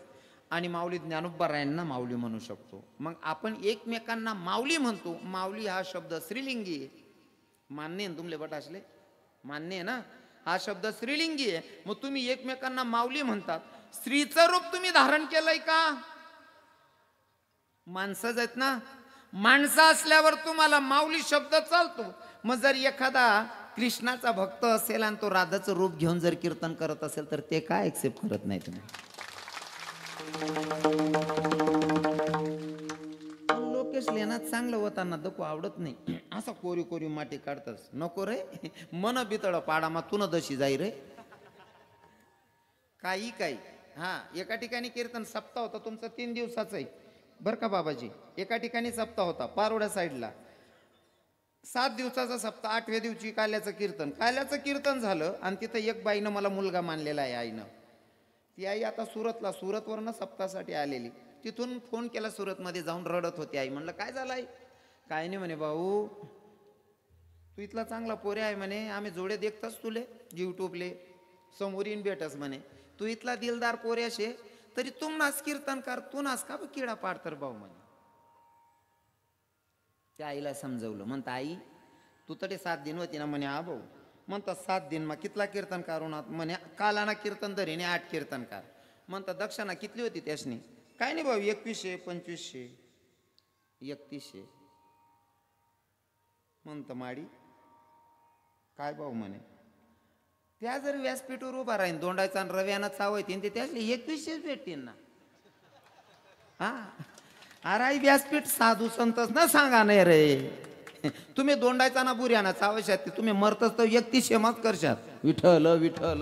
आणि माऊली ज्ञानोबारायांना माऊली म्हणू शकतो. मग आपण एकमेकांना माऊली म्हणतो. माऊली हा शब्द स्त्रीलिंगी आहे. मान्य आहे तुमले बट असले? मान्य आहे ना? हा शब्द स्त्रीलिंगी आहे. मग तुम्ही एकमेकांना माऊली म्हणतात. स्त्रीचं रूप तुम्ही धारण केलंय का? माणसंच आहेत ना. माणसं असल्यावर तुम्हाला माऊली शब्द चालतो. मग जर एखादा कृष्णाचा भक्त असेल आणि तो राधाचं रूप घेऊन जर कीर्तन करत असेल तर ते काय एक्सेप्ट करत नाही तुम्ही? लोकेश लेना चांगलं होताना दको आवडत नाही. असं कोरी कोरी माटी काढतस नको रे. मन बितळ पाडा मा तुन दशी जाई रे. काही हा, एका ठिकाणी कीर्तन सप्ताह होता तुमचा 3 दिवसाचा आहे बरं का बाबाजी. एका ठिकाणी सप्ताह होता पारोड्या साईडला. 7 दिवसाचा सप्ताह. 8व्या दिवशी काल्याचं कीर्तन झालं आणि तिथं एक बाईनं मला मुलगा मानलेला आहे आईनं. ती आई आता सुरतवरनं सप्ताहासाठी आलेली. तिथून फोन केला, सुरतमध्ये जाऊन रडत होती आई. म्हणलं काय झालं आई? काय नाही म्हणे भाऊ, तू इथला चांगला पोरे आहे म्हणे, आम्ही जोडे देखतच तुले यूट्यूबले, समोर येईन भेटस म्हणे. तू इथला दिलदार पोरे असे तरी तुम नाच कीर्तन कर, तू नाच का किडा पाड तर भाऊ म्हणे. त्या आईला समजवलं. म्हणता आई तू तरी 7 दिन होती ना म्हणे. हा भाऊ. म्हणता 7 दिन मग कितला कीर्तन करून म्हणे? कालाना कीर्तन धरीने 8 कीर्तनकार. म्हणता दक्षिणा कितली होती त्यासनी? काय नाही भाऊ, 2100 2500 3100. म्हणतं माडी काय भाऊ म्हणे? त्या जर व्यासपीठवर उभा राहीन दोंडायचा आणि रव्यानं चावयतीन ते त्यासले 2100 भेटतील ना. हा, अरे व्यासपीठ साधू संतच ना सांगा नाही रे. तुम्ही दोंडायचा ना बुऱ्याना चावशात तुम्ही मरतच तर 3100 मत करशात. विठ्ठल विठ्ठल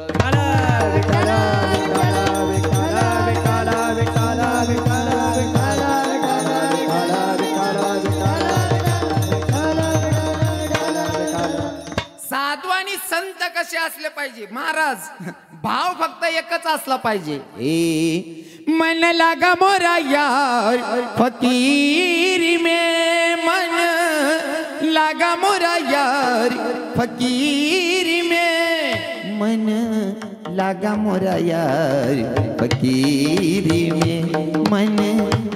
साधू आणि संत कसे असले पाहिजे महाराज? भाव फक्त एकच असला पाहिजे. मन लागा मोरा यार फकीरी में, मन लागा मोरा यार फकीरी में, मन लागा मोरा यार फकीरी में, मन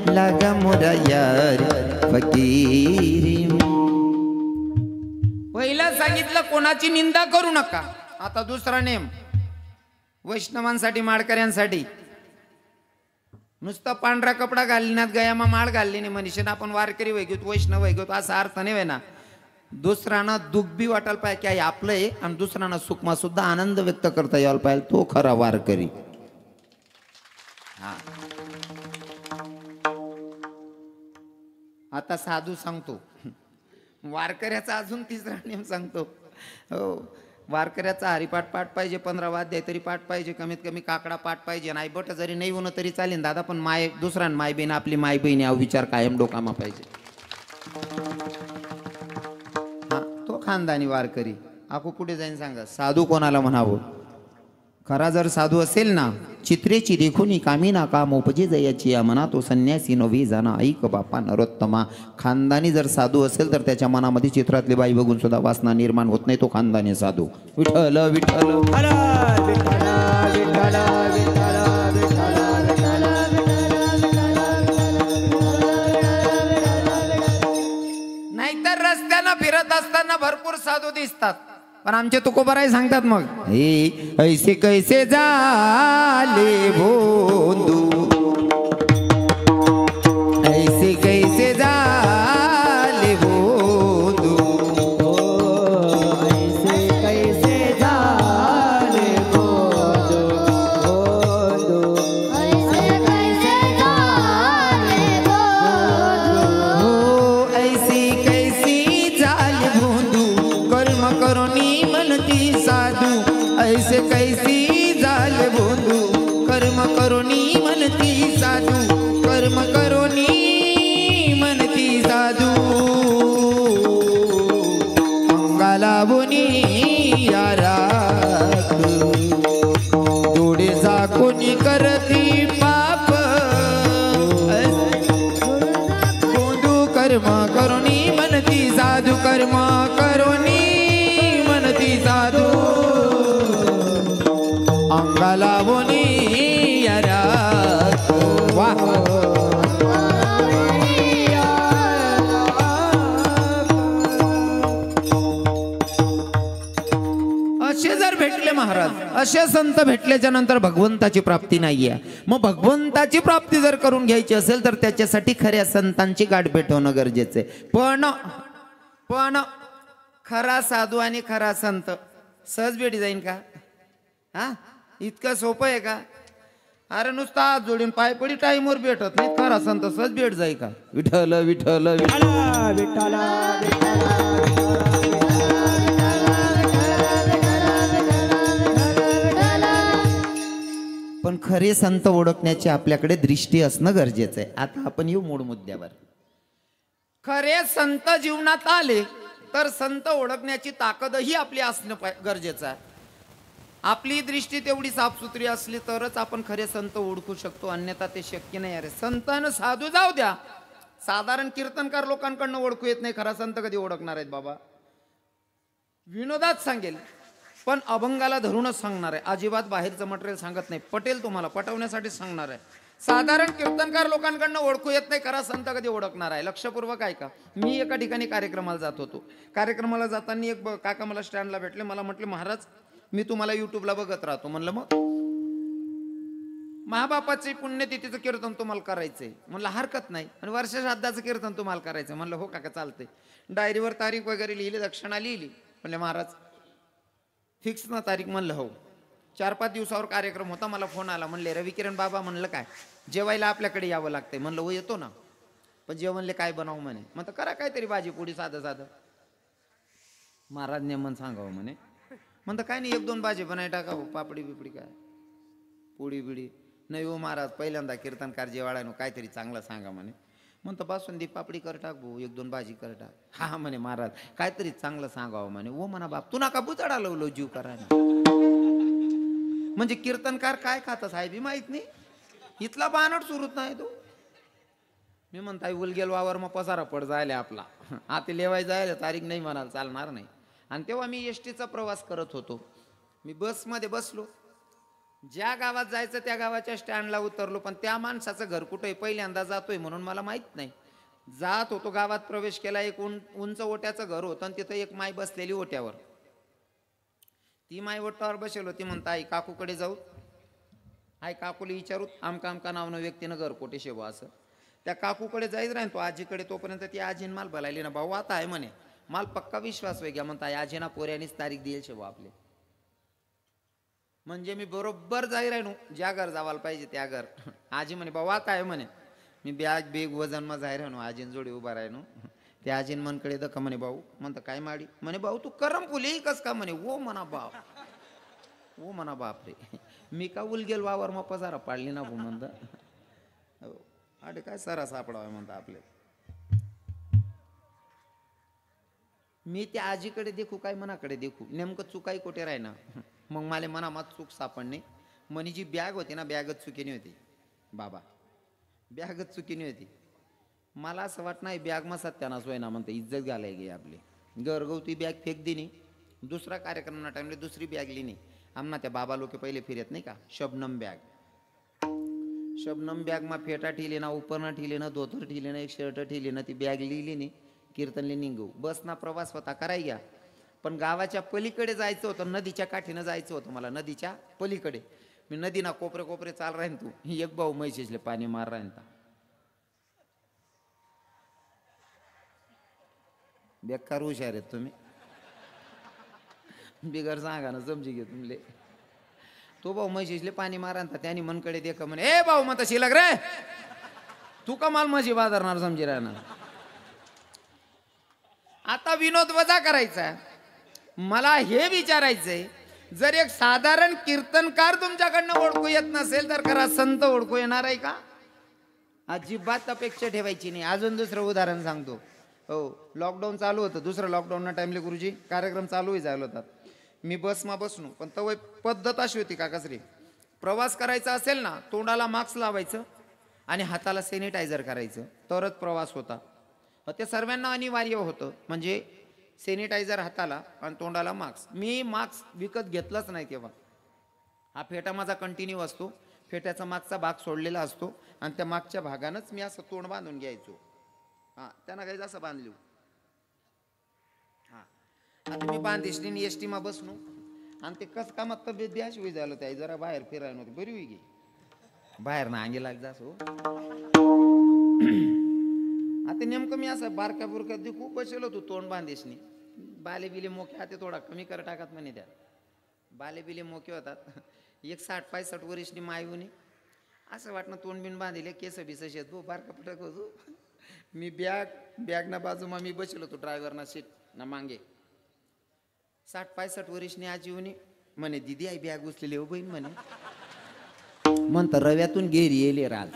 लागा मोरा यार फकीरी में. पहिला सांगितलं कोणाची निंदा करू नका. आता दुसरा नेम वैष्णवांसाठी, माळकऱ्यांसाठी. नुसतं पांढरा कपडा घालण्यात गयामा माळ घालली नाही मनीषाने आपण वारकरी वैगुत वैष्णव वैगुत असा अर्थ नाही ना. दुसऱ्यांना दुःख बी वाटायला पाहिजे की आपलं आहे आणि दुसऱ्यांना सुखमा सुद्धा आनंद व्यक्त करता यायला पाहिजे, तो खरा वारकरी. हा, आता साधू सांगतो. वारकऱ्याचा अजून तिसरा नियम सांगतो. हो, वारकऱ्याचा हरिपाठ पाठ पाहिजे, 15 वाद्य तरी पाठ पाहिजे, कमीत कमी काकडा पाठ पाहिजे. नाही बट जरी नाही होणं तरी चालेल दादा, पण माय दुसरा माय बहीण आपली माय बहीण हा विचार कायम डोकामा पाहिजे. हा, तो खानदानी वारकरी. आखो पुढे जाईन सांगा साधू कोणाला म्हणावं. खरा जर साधू असेल ना, चित्रेची देखुनी कामी ना काम उपजे जयाची या मना, तो संन्यासी नव्हे जाना ऐक बापा नरोत्तमा. खानदानी जर साधू असेल तर त्याच्या मनामध्ये चित्रातली बाई बघून सुद्धा वासना निर्माण होत नाही, तो खानदानी साधू. विठ्ठल विठ्ठल नाहीतर रस्त्यानं फिरत असताना भरपूर साधू दिसतात, पण आमचे तुकोबाराय सांगतात मग ऐसे कैसे झाले बोंदू, ऐसे कैसे झाले बोंदू, ऐसे कैसे झाले बोंदू, ऐसे कैसे झाले बोंदू, ऐसी कैसी झाले बोंदू, कर्म करुणी म्हणती साधू. ऐसे कैसी झाले बोंदू, कर्म करुणी म्हणती साधू कर्म करुणी म्हणती साधू अंगालावुनी या राख डोळे झाकून करती पाप गोंधू कर्म करुणी म्हणती साधू कर्म करुणी म्हणती साधू अंगालावुनी या राख वाह असे जर भेटले महाराज, असे संत भेटल्याच्या नंतर भगवंताची प्राप्ती नाहीये. मग भगवंताची प्राप्ती जर करून घ्यायची असेल तर त्याच्यासाठी खऱ्या संतांची गाठ भेट होणं गरजेचं आहे. पण खरा साधू आणि खरा संत सहज भेटी जाईन का? हा, इतकं सोपं आहे का? अरे नुसता हात जोडून पाय पडी टाईमवर भेटत नाही. खरा संत सहज भेट जाई का? विठ्ठल विठ्ठल विठ्ठल विठ्ठला पण खरे संत ओळखण्याची आपल्याकडे दृष्टी असणं गरजेचं आहे. आता आपण येऊ मूळ मुद्द्यावर. खरे संत जीवनात आले तर संत ओळखण्याची ताकदही आपली असणं गरजेचं आहे. आपली दृष्टी तेवढी साफसुथरी असली तरच आपण खरे संत ओळखू शकतो, अन्यथा ते शक्य नाही. अरे संतान साधू जाऊ द्या, साधारण कीर्तनकार लोकांकडनं ओळखू येत नाही, खरा संत कधी ओळखणार आहेत बाबा? विनोदात सांगेल पण अभंगाला धरूनच सांगणार आहे. अजिबात बाहेरचं मटेरियल सांगत नाही. पटेल तुम्हाला पटवण्यासाठी सांगणार आहे. साधारण कीर्तनकार लोकांकडनं ओळखू येत नाही, खरा संत कधी ओळखणार आहे? लक्षपूर्वक ऐका. मी एका ठिकाणी कार्यक्रमाला जात होतो. कार्यक्रमाला जाताना एक काका मला स्टँडला भेटले. मला म्हटले, महाराज मी तुम्हाला युट्यूबला बघत राहतो. म्हणलं मग महाबापाची पुण्यतिथीचं कीर्तन तुम्हाला करायचंय? म्हणलं हरकत नाही. आणि वर्षश्राद्धाचं कीर्तन तुम्हाला करायचं? म्हणलं हो काका चालतंय. डायरीवर तारीख वगैरे लिहिली, दक्षिणा लिहिली. म्हणले महाराज फिक्स ना तारीख? म्हणलं हो. 4-5 दिवसावर कार्यक्रम होता. मला फोन आला. म्हणले रविकिरण बाबा. म्हणलं काय? जेवायला आपल्याकडे यावं लागतंय. म्हणलं हो येतो ना, पण जेवणले काय बनावं म्हणे? म्हणतं करा काहीतरी भाजी पोळी साधं साधं. महाराज नेमन सांगावं म्हणे. म्हणतं काय नाही, 1-2 भाजी बनाय टाकावं, पापडी बिपडी काय पोळी बिडी. नाही हो महाराज, पहिल्यांदा कीर्तनकार जेवाळानो काहीतरी चांगलं सांगा म्हणे. म्हणतं बासुंदी पापडी कर टाक भाऊ, 1-2 भाजी कर टाक. हा म्हणे महाराज काहीतरी चांगलं सांगावं म्हणे. ओ म्हणा बाप, तू नका बुचाडा लावलो जीव करायला. म्हणजे कीर्तनकार काय खात साहेबी माहित नाही, इथला बानट सुरूच नाही तो. मी म्हणताय उलगेल वावर मग पसारा पड जायला आपला. आता लेवाय जायला तारीख नाही म्हणाल चालणार नाही. आणि तेव्हा मी एसटीचा प्रवास करत होतो. मी बसमध्ये बसलो. ज्या गावात जायचं त्या गावाच्या स्टँडला उतरलो. पण त्या माणसाचं घर कुठे पहिल्यांदा जातोय म्हणून मला माहित नाही. जात होतो, गावात प्रवेश केला. एक उंच ओट्याचं घर होतं आणि तिथं एक माई बसलेली ओट्यावर. ती माई ओट्यावर बसेल होती. म्हणता आई काकूकडे जाऊ. आई काकूला विचारू आमका आमका नावनं व्यक्तीनं घर कोठे शेवा असं. त्या काकूकडे जायच राहीन तो आजीकडे. तोपर्यंत ती आजीन माल भलायली ना भाऊ आता आहे म्हणे. माल पक्का विश्वास वे घ्या. म्हणता आजीना पोऱ्यानीच तारीख देईल शेवा आपले. म्हणजे मी बरोबर जाई राहिनो ज्या घर जावायला पाहिजे त्या घर. आजी म्हणे भाऊ आता आहे म्हणे. मी बॅग बेग वजन मा जाय राहिनो, आजीन जोडी उभा राहिनो. त्या आजीन मनकडे दख म्हणे भाऊ. म्हणतं काय माडी? म्हणे भाऊ तू करम फुले कस का म्हणे. ओ म्हणा बाप, ओ म्हणा बाप रे, मी का उलगेल वावर मग पसारा पाडली ना भाऊ. म्हणतं अरे काय सरा सापडावा म्हणता आपले. मी त्या आजीकडे देखू काय मनाकडे देखू, नेमकं चुकाई कोठे राही ना. मग मला मनामात चूक सापडणे. मनी जी बॅग होती ना, बॅगच चुकीने होती बाबा, बॅगच चुकीने होती. मला असं वाट नाही बॅग मग सत्यानाच होय ना. म्हणतं इज्जत घालाय गे आपली. घरगवती बॅग फेक दिनी. दुसरा कार्यक्रम टाइमला दुसरी बॅग लिहिली. आम्हाला त्या बाबा लोक पहिले फिरत नाही का, शबनम बॅग. शबनम बॅग मा फेटा ठेली ना, उपरणं ठेली ना, धोतर ठेली ना, एक शर्ट ठेली ना. ती बॅग लिहिली नाही. कीर्तनले निघू. बसना प्रवास होता कराय घ्या. पण गावाच्या पलीकडे जायचं होतं, नदीच्या काठीनं जायचं होतं मला, नदीच्या पलीकडे. मी नदीना कोपरे कोपरे चाल राहीन. तू एक भाऊ म्हैसेसले पाणी मार राहीन. बेकार हुशार आहेत तुम्ही, बिगर सांगा ना समजी घे तुमले. तो भाऊ म्हैसेसले पाणी मारांता त्याने मनकडे देख म्हणे, ए भाऊ म्हणता शिलक रे तू का माल म्हशी बाजारणार समजी राहणार. आता विनोद वजा करायचा. मला हे विचारायचंय, जर एक साधारण कीर्तनकार तुमच्याकडनं ओळखू येत नसेल तर खरा संत ओळखू येणार आहे का? अजिबात अपेक्षा ठेवायची नाही. अजून दुसरं उदाहरण सांगतो. हो, लॉकडाऊन चालू होतं. दुसरं लॉकडाऊनना टाइमले गुरुजी कार्यक्रम चालूही झाला होता. मी बसमा बसलो, पण तवय पद्धत अशी होती काकाश्री, प्रवास करायचा असेल ना तोंडाला मास्क लावायचं आणि हाताला सॅनिटायझर करायचं तरच प्रवास होता. ते सर्वांना अनिवार्य होतं, म्हणजे सॅनिटायझर हाताला आणि तोंडाला मास्क. मी मास्क विकत घेतलाच नाही तेव्हा. हा फेटा माझा कंटिन्यू असतो. फेट्याचा मागचा भाग सोडलेला असतो आणि त्या मागच्या भागानंच मी असं तोंड बांधून घ्यायचो. हां, त्यांना काही असं बांधलो. हां, आता मी बांधेशनी एस टीमा बसलो आणि ते कस कामात तब्येत बी अशी झालं. त्या जरा बाहेर फिरायला नव्हती, बरी होई गे बाहेर ना अंगी लाग जास हो. आता नेमकं मी असं बारक्या बुरक्यात खूप बसेल होतो तोंड बांधेशनी. बाले बिले मोके हाते थोडा कमी कर टाकत म्हणे त्या. बाले बिले मोके होतात. एक 60-65 वर्षनी मायवणी असं वाटणं तोंड बिन बांधिले केस बिस शेत भाऊ बारका पटक होतो. मी बॅग ना बाजूमा मी बसेल होतो ड्रायव्हरना सीट ना मागे. 60-65 वर्षनी आजीवनी म्हणे दिदी आई बॅग उचलेली हो बहीण म्हणे. म्हणतं रव्यातून गेरी येले राज.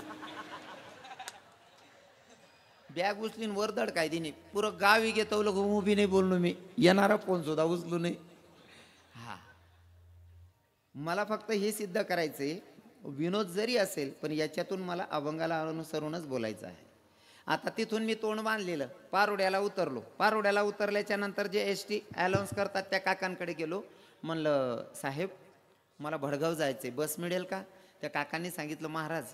बॅग उचलीन वरदड काय दिनी पुरं गावी घेतो लोक उभी नाही बोललो मी. येणारा फोन सुद्धा उचलू नाही. हा, मला फक्त हे सिद्ध करायचंय विनोद जरी असेल पण याच्यातून मला अभंगाला अनुसरूनच बोलायचं आहे. आता तिथून मी तोंड बांधलेलं पारोड्याला उतरलो. पारोड्याला उतरल्याच्या नंतर जे एस टी अलाउन्स करतात त्या काकांकडे गेलो. म्हणलं साहेब मला भडगाव जायचंय, बस मिळेल का? त्या काकांनी सांगितलं महाराज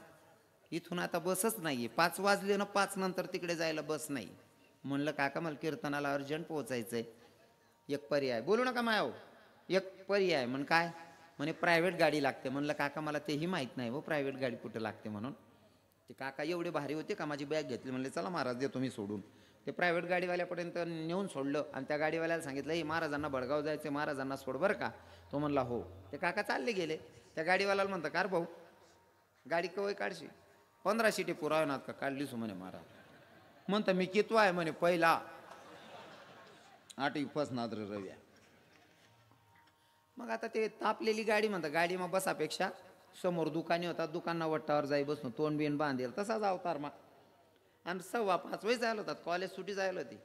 इथून आता बसच नाहीये, 5 वाजले ना 5 नंतर तिकडे जायला बस नाही. म्हणलं काका मला कीर्तनाला अर्जंट पोहोचायचंय, एक पर्याय बोलू नका मायाव, एक पर्याय. म्हण काय? म्हणे प्रायव्हेट गाडी लागते. म्हणलं काका मला तेही माहीत नाही हो प्रायव्हेट गाडी कुठं लागते म्हणून. ते काका एवढे भारी होते का माझी बॅग घेतली. म्हणले चला महाराज देतो मी सोडून. ते प्रायव्हेट गाडीवाल्यापर्यंत नेऊन सोडलं आणि त्या गाडीवाल्याला सांगितलं हे महाराजांना भडगाव जायचं, महाराजांना सोड बरं का. तो म्हणला हो. ते काका चालले गेले. त्या गाडीवाल्याला म्हणतं कार भाऊ गाडी कवय काढशी? 15 शिटी पुरावनात का? काढलीस म्हणे महाराज. म्हणतं मी कितवा आहे म्हणे? पहिला. 8वी फर्स्ट नाद्र रव्या. मग आता ते तापलेली गाडी म्हणतं गाडी मग बसापेक्षा समोर दुकानी होता दुकाना वट्टावर जाई बसलो तोंड बिन बांधेल तसाच अवतार मा. आणि 5:15 वाजता जायला होतात. कॉलेज सुटी जायला होती.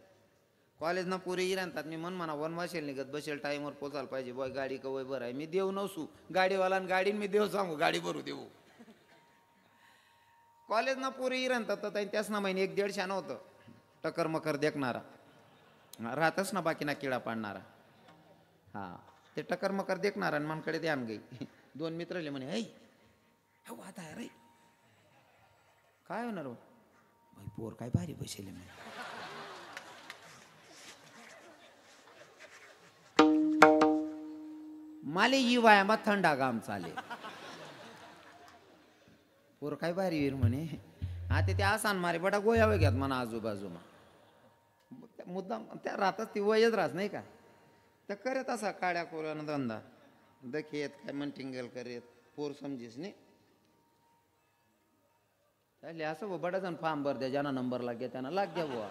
कॉलेजना पुरे राहतात. मी म्हणा वनवाशेल निघत बसेल टाईमवर पोचायला पाहिजे बॉय गाडी कवय बरं आहे. मी देव नसू गाडीवाला आणि गाडीन मी देव सांगू गाडी भरू देऊ. कॉलेजना पुरे राहतात तर त्याच ना महिने 1-1.5 नव्हतं टकर मकर देखणारा राहतच ना बाकी ना किडा पाडणारा. हा, ते टकर मकर देखणारा आणि मनकडे ध्यान गई. 2 मित्रले म्हणे ऐ हो आता रे काय होणार हो भाई पोर काय भारी बसेले म्हणे. माले ही वायामात थंडा गाम चाले. पोर काय भारी वीर म्हणे. आता ते आसान मारे बडा गोया वग्यात म्हणा आजूबाजूमा मुद्दाम त्या राहतात ती वयच राहत नाही का. त्या करत असा काड्या कोऱ्यानं धंदा दखेत काय मंटिंगल करेत पोर समजीस नाही. त्याले असं बडा जण फॉर्म भर द्या ज्यांना नंबर लागे त्यांना लाग द्या बुवा.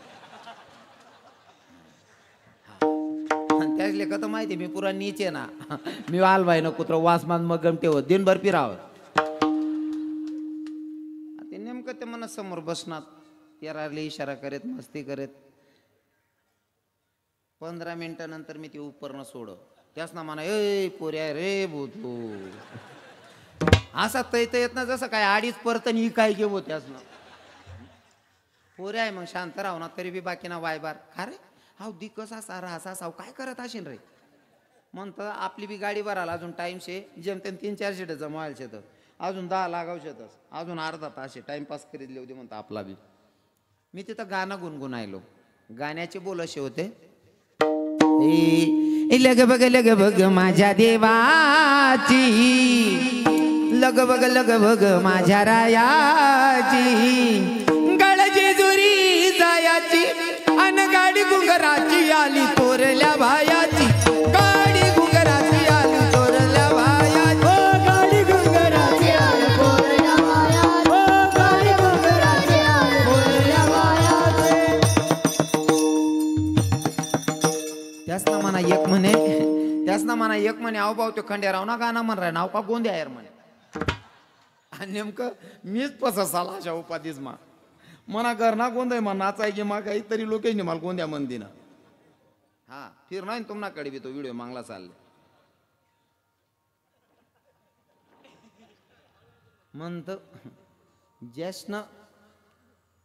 त्याच लेखा तर माहिती मी पुरा नीचे ना मी वालबाई न कुत्र वासमान मग गमटे होत दिनभर फिरावं. ते नेमकं ते मना समोर बसणार तेराले इशारा करेत मस्ती करेत. 15 मिनिटानंतर मी ते उपरनं सोड त्याच ना म्हणा ए पोऱ्या रे भूतू असा तैत येत ना जसं काय 2.5 परतन ही काय घेऊ त्याच ना पोऱ्या आहे. मग शांत राहू ना तरी बी बाकी ना वायबार खा रे हाव दी कसा सारा असा साव काय करत असेल रे. म्हणतं आपली बी गाडी भराला अजून टाइम शे जेमतेम 3-4 शिट जमवायला शेत अजून 10 लागाव शेतच अजून अर्धा तास टाइमपास करीत लिहू दे म्हणतं आपला बी. मी तिथं गाणं गुणगुणायलो. गाण्याचे बोल असे होते लग बग माझ्या देवाची लग बग माझ्या रायाची गळजी जुरी जायाची अन गाडी गुंगराची आली तोरल्या भायाची गाडी गुंगराची आली तोरल्या भायाची. ओ गाडी गुंगराची आली पोरल्या बायाची. ओ गाडी गुंगराची आली पोरल्या बायाची. त्याच ना म्हणा एक म्हणे त्याच ना म्हणा एक म्हणे आव भाऊ ते खंडेराव ना गाणं म्हण राय नाव का गोंद्या यार म्हणे. आणि नेमकं मीच पसाला अशा उपाधीच मना घर ना गोंदाय मग नाचाय की मा काहीतरी लोकेशने मला गोंद्या मंदी ना. हा फिर नाही तुम्हाकडे बी तो व्हिडिओ मागला चालले म्हणत ज्येष्ठ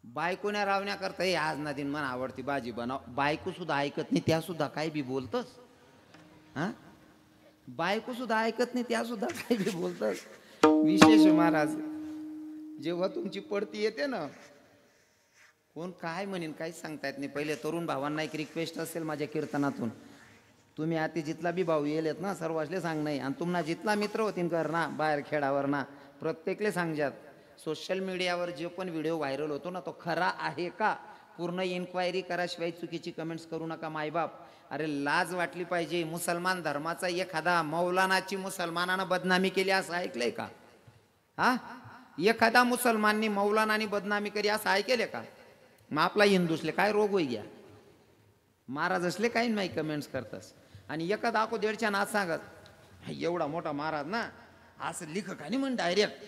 बायकोण्या रावण्या करता हे आज ना दिन मला आवडती भाजी बनाव. बायको सुद्धा ऐकत नाही त्या सुद्धा काय बी बोलतस. हा बायको सुद्धा ऐकत नाही त्या सुद्धा काय बी बोलतस. विशेष महाराज जेव्हा तुमची पडती येते ना कोण काय म्हणेन काहीच सांगता येत नाही. पहिले तरुण भावांना एक रिक्वेस्ट असेल माझ्या कीर्तनातून तुम्ही आता जितला बी भाऊ येलेत ना सर्वांसले सांग नाही आणि तुम्हाला जितला मित्र होतीन कर ना बाहेर खेळावर ना प्रत्येकले सांगजात. सोशल मीडियावर जे पण व्हिडिओ व्हायरल होतो ना तो खरा आहे का पूर्ण इन्क्वायरी करा. शिवाय चुकीची कमेंट्स करू नका मायबाप. अरे लाज वाटली पाहिजे. मुसलमान धर्माचा एखादा मौलानाची मुसलमानानं बदनामी केली असं ऐकलंय का? हा एखादा मुसलमाननी मौलानानी बदनामी केली असं ऐकले का? मग आपला हिंदूसले काय रोग होई गया महाराज असले काही नाही कमेंट्स करतास. आणि एका दाखो देडच्या नाच सांगत एवढा मोठा महाराज ना असं लिखकानी म्हण डायरेक्ट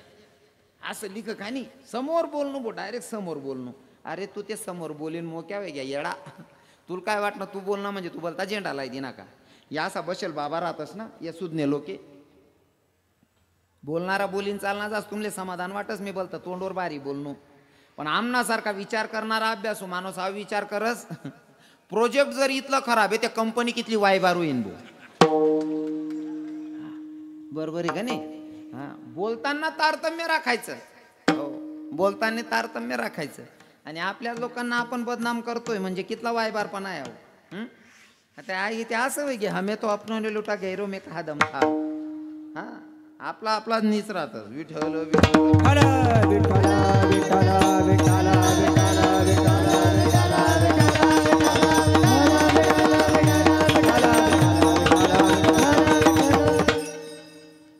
असं लिखकानी समोर बोलणं बो डायरेक्ट समोर बोलणं. अरे तू ते समोर बोलीन मोक्या वेग्या येडा तुला काय वाटणं तू बोलणं म्हणजे तू बोलता झेंडा लाई दिना का या असा बसेल बाबा राहतस ना या सुज्ञ लोके बोलणारा बोलीन चालना जास तुमले समाधान वाटस मी बोलता तोंडवर बारी बोलणं. पण आमनासारखा विचार करणारा अभ्यासू माणूस हा विचार करस प्रोजेक्ट जर इथलं खराब आहे त्या कंपनी कितली वायबारू येईन बो. बरोबर आहे का नाही? हा बोलताना तारतम्य राखायचं. हो बोलताना तारतम्य राखायचं. आणि आपल्या लोकांना आपण बदनाम करतोय म्हणजे कितला वायबारपणा आहे. अहो आता आई ते असं होय की हमे तो अपनोने लुटा गैरो में कहा दम था. हा आपला आपला नीच राहतं. विठ्ठल विठ्ठल विठ्ठल विठ्ठल विठ्ठल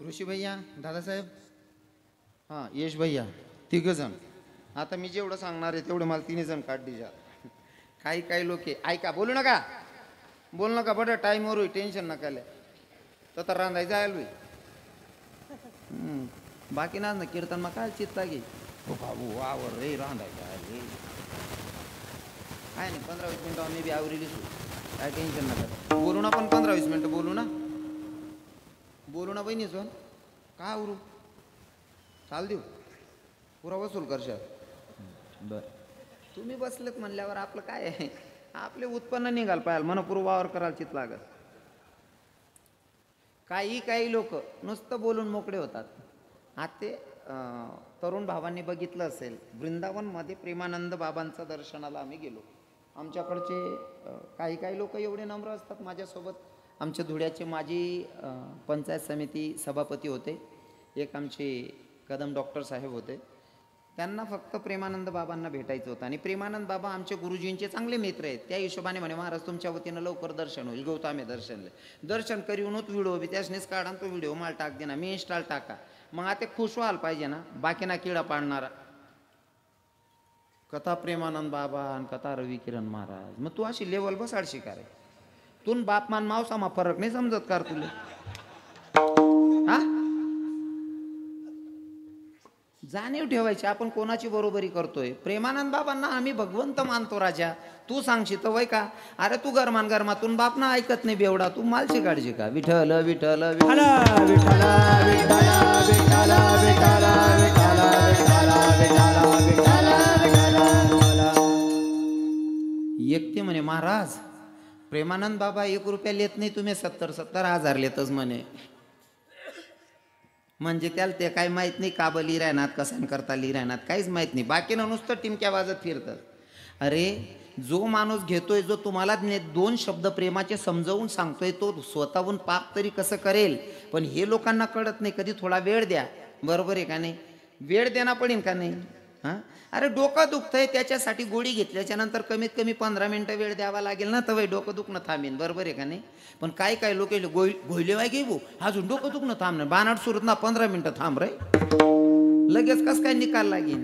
ऋषी भैया दादासाहेब हां यश भैया तिघ जण. आता मी जेवढं सांगणार आहे तेवढं मला तिन्ही जण काढ दिजा. काही काही लोक ऐका बोलू नका बोलू नका बरं टाईमवर होई टेन्शन नका तर रांधायचं आहे होई. बाकी ना कीर्तन मग काय चित्ता घे हो बाबू वावर रे रांधायचं आहे काय नाही 15-20 मिनिटं मी बी आवरेलीच काय टेन्शन नका. बोलू ना पण 15-20 मिनिटं बोलू ना बहिणी सोन का आवरू चाल देऊ पुरा वसूल करशाल. बर तुम्ही बसलेत म्हणल्यावर आपलं काय आहे आपले उत्पन्न निघाल पाहिजे मनपूर्व वावर कराल चित लागत. काही लोक नुसतं बोलून मोकळे होतात. आता ते तरुण भावांनी बघितलं असेल वृंदावनमध्ये प्रेमानंद बाबांच्या दर्शनाला आम्ही गेलो. आमच्याकडचे काही लोक एवढे नम्र असतात. माझ्यासोबत आमच्या धुळ्याचे माजी पंचायत समिती सभापती होते. एक आमचे कदम डॉक्टर साहेब होते. त्यांना फक्त प्रेमानंद बाबांना भेटायचं होतं. आणि प्रेमानंद बाबा आमचे गुरुजींचे चांगले मित्र आहेत. त्या हिशोबाने म्हणे महाराज तुमच्या वतीनं लवकर दर्शन होईल. गौत आम्ही दर्शन करीन तो व्हिडिओ बी त्यासनेच काढा तो व्हिडिओ मला टाक दे ना मी इन्स्टॉल टाका. मग आता खुश व्हायला पाहिजे ना बाकी ना किडा पाडणारा. कथा प्रेमानंद बाबा आणि कथा रवी किरण महाराज. मग तू अशी लेवल बसाड शिकार आहे. तून बापमान मावसामा फरक नाही समजत कार तुले. हा जाणीव ठेवायची आपण कोणाची बरोबरी करतोय. प्रेमानंद बाबांना आम्ही भगवंत मानतो राजा. तू सांगशी तर वय का अरे तू गरमातून बाप ना ऐकत नाही बेवडा तू मालची काळजी का. विठ्ठल विठ्ठल विठ्ठल विठ्ठल विठ्ठल विठ्ठल विठ्ठल विठ्ठल एक ते म्हणे महाराज प्रेमानंद बाबा 1 रुपया लेत नाही तुम्ही 70,000 लेतच म्हणे. म्हणजे त्याला ते काय माहित नाही काब लिहिरायनात कसा करता लिहिरायनात काहीच माहित नाही. बाकीनं नुसतं टिमक्या वाजत फिरतात. अरे जो माणूस घेतोय जो तुम्हाला 2 शब्द प्रेमाचे समजावून सांगतोय तो स्वतःहून पाप तरी कसं करेल. पण हे लोकांना कळत नाही. कधी थोडा वेळ द्या. बरोबर आहे का नाही? वेळ देणं पडेल का नाही? हां अरे डोकं दुखतंय त्याच्यासाठी गोळी घेतल्याच्या नंतर कमीत कमी 15 मिनिटं वेळ द्यावा लागेल ना तर डोकं दुखणं थांबेन. बरोबर आहे का नाही? पण काही लोक गोयले वाय घेऊ अजून डोकं दुखणं थांबणं बानाट सुरत ना 15 मिनिटं थांब रे लगेच कस काय निकाल लागेल.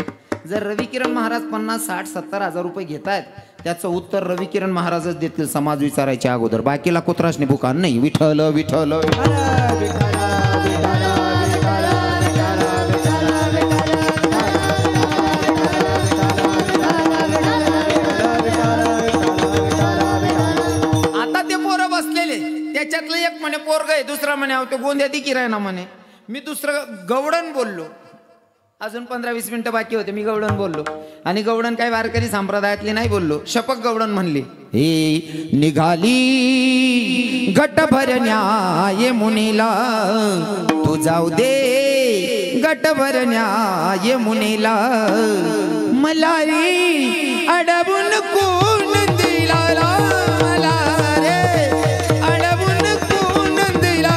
जर रविकिरण महाराज 50, 60, 70 हजार रुपये घेतायत त्याचं उत्तर रविकिरण महाराजच देतील समाज विचारायच्या अगोदर. बाकीला कुत्राशने बुका नाही. विठ्ठल विठ्ठल आता ते पोरं बसलेले त्याच्यातलं एक म्हणे पोरग आहे, दुसरा म्हणे अहो ते गोंद्या दिकी राय ना म्हणे. मी दुसरं गवडण बोललो. अजून 15-20 मिनिटं बाकी होते. मी गवडण बोललो आणि गवडण काय वारकरी संप्रदायातली नाही बोललो. शपक गवडण म्हणली. हे निघाली गट भरण्या ये मुनीला तू जाऊ दे गट भरण्या ये मुनीला मला रे अडवून कोण दिला मला रे अडवून कोण दिला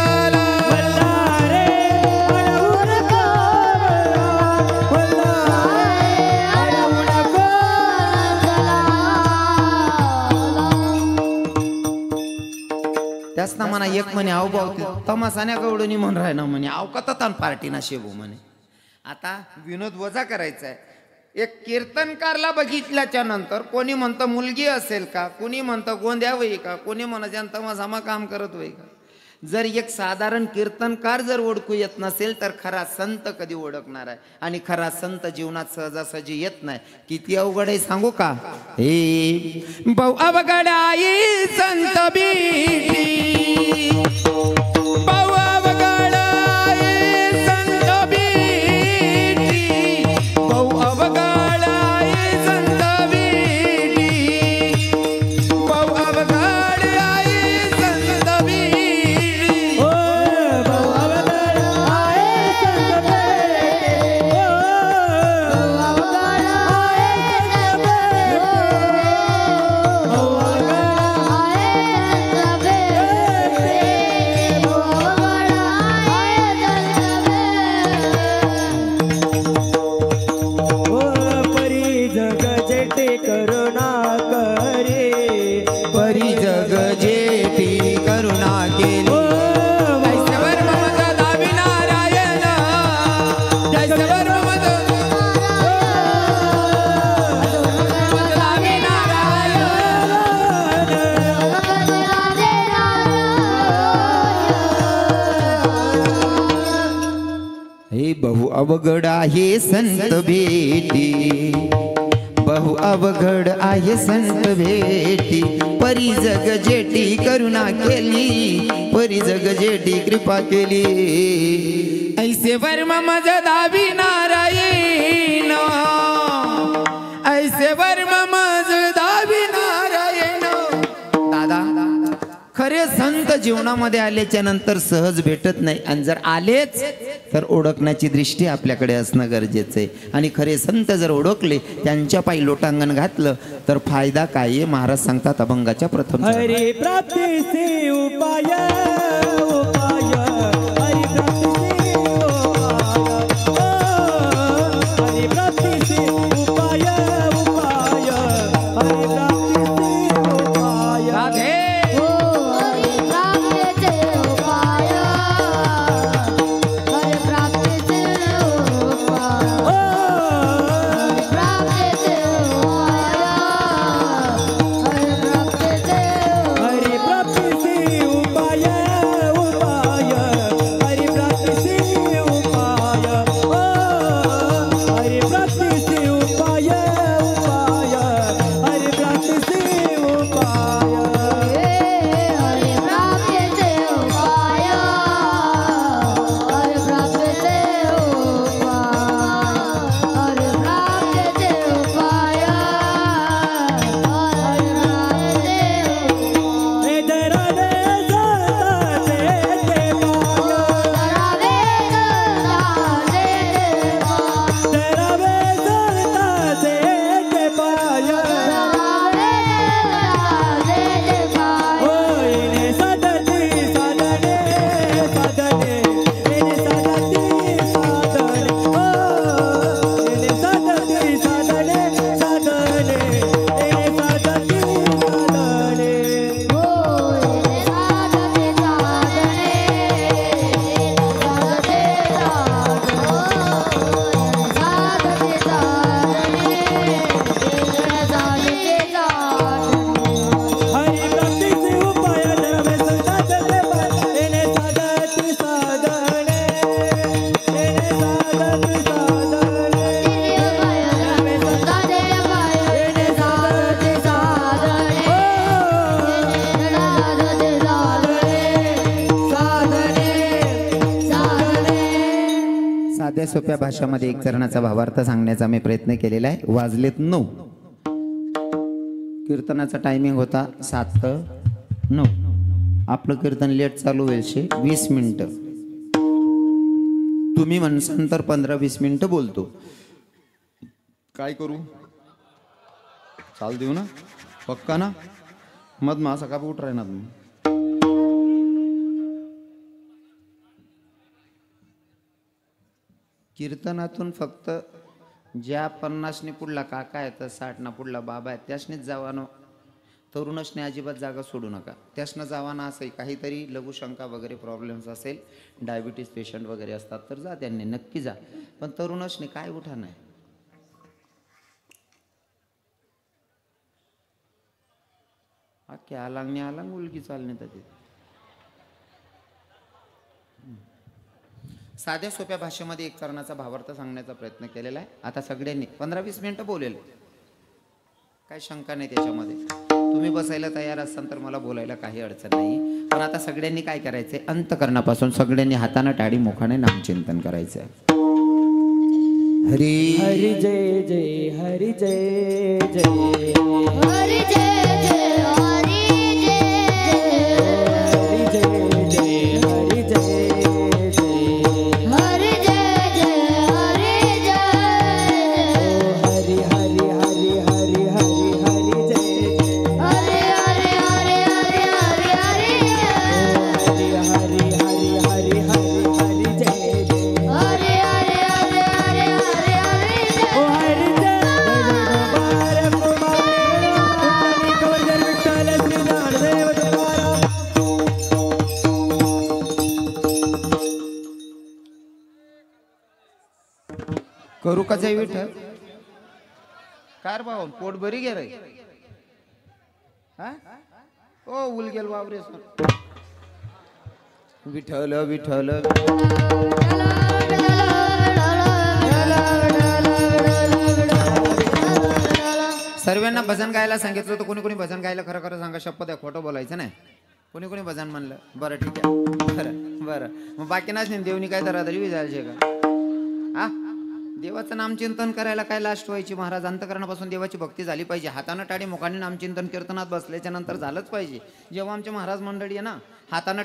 त्याच ना म्हणा. एक म्हणे आव बावते तमासान्या गवडणी म्हण राय ना म्हणे अवकातात पार्टी ना शेबू म्हणे. आता विनोद वजा करायचा आहे. एक कीर्तनकारला बघितल्याच्या नंतर कोणी म्हणतं मुलगी असेल का, कोणी म्हणतं गोंद्या वय का, कोणी म्हणतं तमासामा काम करत वय का. जर एक साधारण कीर्तनकार जर ओळखू येत नसेल तर खरा संत कधी ओळखणार आहे. आणि खरा संत जीवनात सहजासहजी येत नाही. किती अवघड आहे सांगू का. हे बहु अवघड आहे संत बीटी बहु अवघड आहे संत बीटी बहु अवघड आहे संत बीटी बहु अवघड आहे संत बीटी ओ बहु अवघड आहे संत बेटे ओ अवघड आहे संत बहु अवघड ओ परी जग जेटे करुणा करे परी जग जेठी करुणा केली ओ ऐसेवर ममत दावी नारायण ऐसेवर ममत दावी नारायण. हे बहु अवघड आहे संत भेटी बहु अवघड आहे संत भेटी परी जग जेठी करुणा केली परी जग जेठी कृपा केली ऐसे वर्म मज दावी नारायण ऐसे वर्म मज दावी नारायण. दादा खरे संत जीवनामध्ये आल्याच्या नंतर सहज भेटत नाही आणि जर आलेच तर ओळखण्याची दृष्टी आपल्याकडे असणं गरजेचं आहे. आणि खरे संत जर ओळखले त्यांच्या पायी लोटांगण घातलं तर फायदा काय आहे. महाराज सांगतात अभंगाच्या प्रथम हरी प्राप्तीचे उपाय उपाय हरी प्राप्तीचे हरी प्राप्तीचे उपाय उपाय हरी प्राप्तीचे उपाय राधे हरी प्राप्तीचे उपाय सोप्या भाषामध्ये एक चरणाचा भावार्थ सांगण्याचा मी प्रयत्न केलेला आहे. वाजलेत 9. कीर्तनाचा टायमिंग होता 7 ते 9. आपलं कीर्तन लेट चालू होईल 20 मिनिटं. तुम्ही म्हणसान तर 15-20 मिनिटं बोलतो. काय करू? चाल देऊ ना? पक्का ना? मग माझा का उठ राहणार तुम्ही? कीर्तनातून फक्त ज्या 50 पुढला काका आहेत, 60 पुढला बाबा आहेत, त्यासनीच जावानं. तरुणसने अजिबात जागा सोडू नका. त्यासनं जावाना असं काहीतरी लघुशंका वगैरे प्रॉब्लेम्स असेल, डायबिटीस पेशंट वगैरे असतात तर जा, त्यांनी नक्की जा. पण तरुणसने काय उठा नाही. अख्ख्या आलांगणी आलांग मुलगी चालण्यात ते. साध्या सोप्या भाषेमध्ये एक चरणाचा भावार्थ सांगण्याचा प्रयत्न केलेला आहे. आता सगळ्यांनी 15-20 मिनिटं बोलेल, काही शंका नाही त्याच्यामध्ये. तुम्ही बसायला तयार असाल तर मला बोलायला काही अडचण नाही. पण आता सगळ्यांनी काय करायचंय, अंतकरणापासून सगळ्यांनी हातानं टाळी मुखाने नामचिंतन करायचंय. हरी हरी जय जय हरी जय जय हरी जय जय हरी जय हरी जय जय हरी जय जय हरी जय जय हरी जय हरी हरी हरी हरी हरी हरी जय हरे हरे हरे हरे हरे हरे हरी हरी हरी हरी हरी जय हरे हरे हरे हरे हरे हरे ओ हरी जय जय कुमार कुमार विठ्ठल श्री ज्ञानदेव तुकाराम. करू का जय विठ्ठल? कार भाऊ पोट भरी गे रे. हा ओ उलगेल बाबरे सर. विठ्ठल विठ्ठल. सर्वांना भजन गायला सांगितलं तर कोणी कोणी भजन गायला खरं खरं सांगा, शपथ आहे, खोटं बोलायचं नाही. कोणी कोणी भजन म्हणलं? बरं ठीक आहे, बरं बरं. मग बाकी नाही देवनी काय दरादरी विचारायचे का? हा, देवाचं नामचिंतन करायला काय लास्ट व्हायची महाराज? अंतकरणापासून देवाची भक्ती झाली पाहिजे. हातानं टाळी मुखाने नामचिंतन कीर्तनात बसल्याच्या नंतर झालंच पाहिजे. जेव्हा आमचे महाराज मंडळी आहे ना, हातानं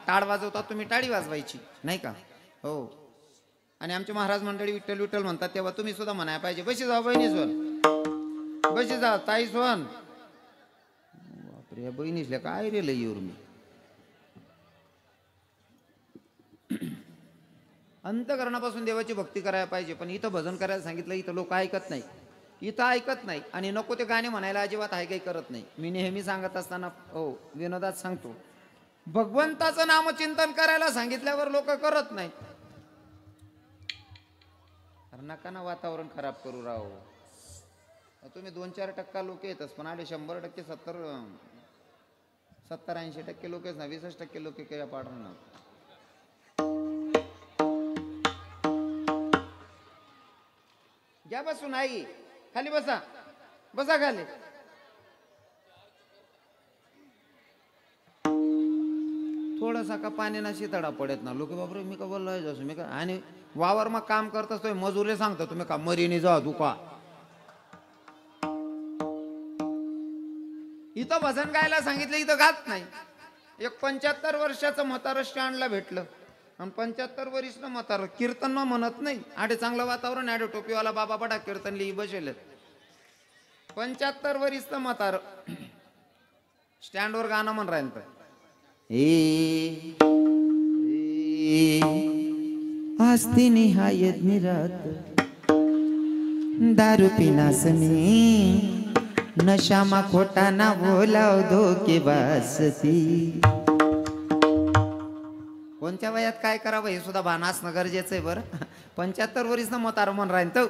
टाळ वाजवतात, तुम्ही टाळी वाजवायची नाही का? हो. आणि आमचे महाराज मंडळी विठ्ठल विठ्ठल म्हणतात तेव्हा तुम्ही सुद्धा म्हणायला पाहिजे, बशी जाऊ बहिणी सोन, बशी जा ताई सोन. बापरे, बहिणीसल्या काय रे लई येऊर मी. अंतकरणापासून देवाची भक्ती करायला पाहिजे. पण इथं भजन करायला सांगितलं, इथं लोक ऐकत नाही, इथं ऐकत नाही. आणि नको ते गाणे म्हणायला अजिबात आहे काही करत नाही. मी नेहमी सांगत असताना हो विनोदात सांगतो, भगवंताचं नामचिंतन करायला सांगितल्यावर लोक करत नाही. नका ना वातावरण खराब करू राव. तुम्ही 2-4% लोक येतच, पण आले 100%, 70-80% लोक आहेत ना, 20% लोक काय पाडणार ना. घ्या बसून, आई खाली बसा, बसा खाली. थोडासा का पाण्याना शितडा पडत ना लोक. बापरे मी का बोललोय जसं मी का. आणि वावर मग काम करत असतोय, मजुरे सांगतो तुम्ही का मरीने जा दुका. इथं भजन गायला सांगितलं, इथं गात नाही. एक 75 वर्षाचं म्हातारं स्टँडला भेटलं, आणि 75 वर्षनं म्हातारं कीर्तन मग म्हणत नाही. आडे चांगलं वातावरण, आडे टोपीवाला बाबा बडा कीर्तन लिही बसेल. 75 वर्षचं म्हातारं स्टँडवर गाणं म्हण राहिलं. आस्ती निहायत निरात दारू पिनासनी नशामा खोटा ना बोलाव धोके वासती. कोणत्या वयात काय करावं हे सुद्धा भान असणं गरजेचं आहे. बरं 75 वर्षनं म्हातारं म्हण राहील तर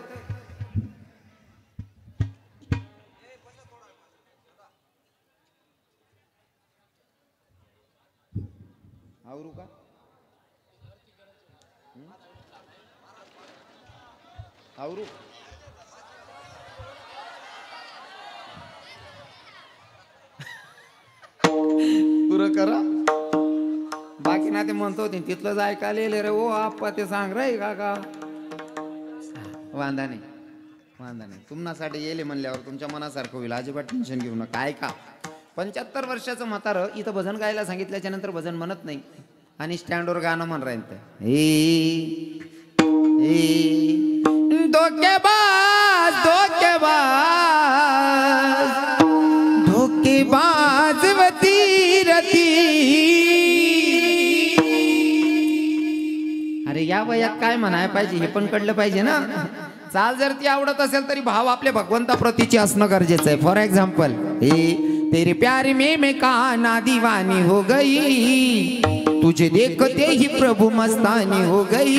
आवरू का? आवरू पुरं करा. बाकी ना ते म्हणतो तिथलं जाय का लिहिले रे ओ आप्पा ते सांग रे काका. वांदा नाही वांदा नाही तुम्हासाठी येले म्हणल्यावर तुमच्या मनासारखं होईल अजिबात टेन्शन घेऊ नका ऐका 75 वर्षाचं म्हातारं इथं भजन गायला सांगितल्याच्या नंतर भजन म्हणत नाही आणि स्टँडवर गाणं म्हण राहील तर धोकेबाज धोकेबाज धोकेबाज वतीरती अरे या वयात काय म्हणाय पाहिजे हे पण कळलं पाहिजे ना चाल जर ती आवडत असेल तरी भाव आपल्या भगवंता प्रतीची असणं गरजेचं आहे फॉर एक्झाम्पल तेरे प्यार में मैं काना दीवानी हो गई तुझे देखते ही प्रभु मस्तानी हो गई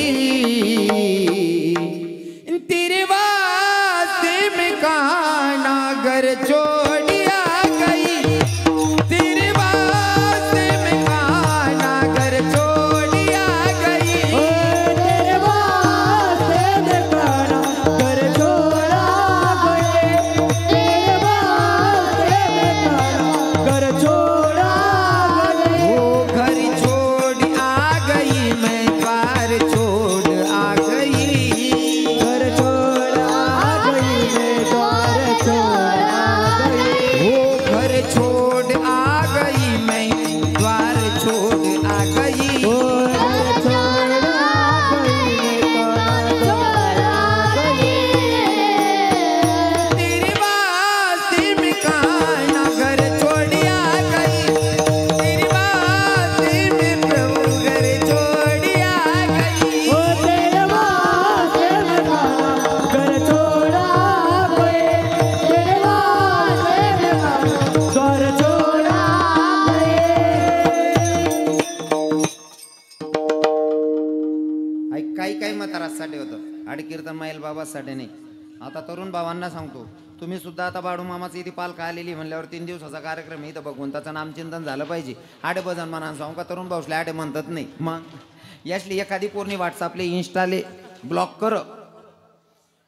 तेरे वास्ते में काना घर छोड़िया गई तेरे वास्ते में काना घर छोड़िया गई तेरे वास्ते में काना घर छोड़ा गए तेरे वास्ते में काना घर छोड़ा गए वो घर छोड़ आ गई मैं द्वार छोड़ आ गई घर छोड़ा गई मैं द्वार छोड़ा गई वो घर छोड़ आ गई मैं द्वार छोड़ आ गई ओ घर छोड़ा गई मैं द्वार छोड़ा गई तेरे वास्ते में काना घर छोड़िया गई तेरे वास्ते में प्रभु घर छोड़िया गई ओ तेरे वास्ते में काना घर छोड़ा गए तेरे वास्ते में काना द्वार छोड़ा गए ऐक काही म्हातारासाठी होतं आड कीर्तन माईल बाबासाठी नाही आता तरुण भावांना सांगतो तुम्ही सुद्धा आता बाळू मामाची इथे पालखी आलेली म्हणल्यावर 3 दिवसाचा कार्यक्रम आहे, इथं भगवंताचं नामचिंतन झालं पाहिजे. आडे भजन म्हणा सांगू का तरुण भाऊसले आडे म्हणतात नाही मग यासली एखादी पोरणी व्हॉट्सअपले इंस्टाले ब्लॉक कर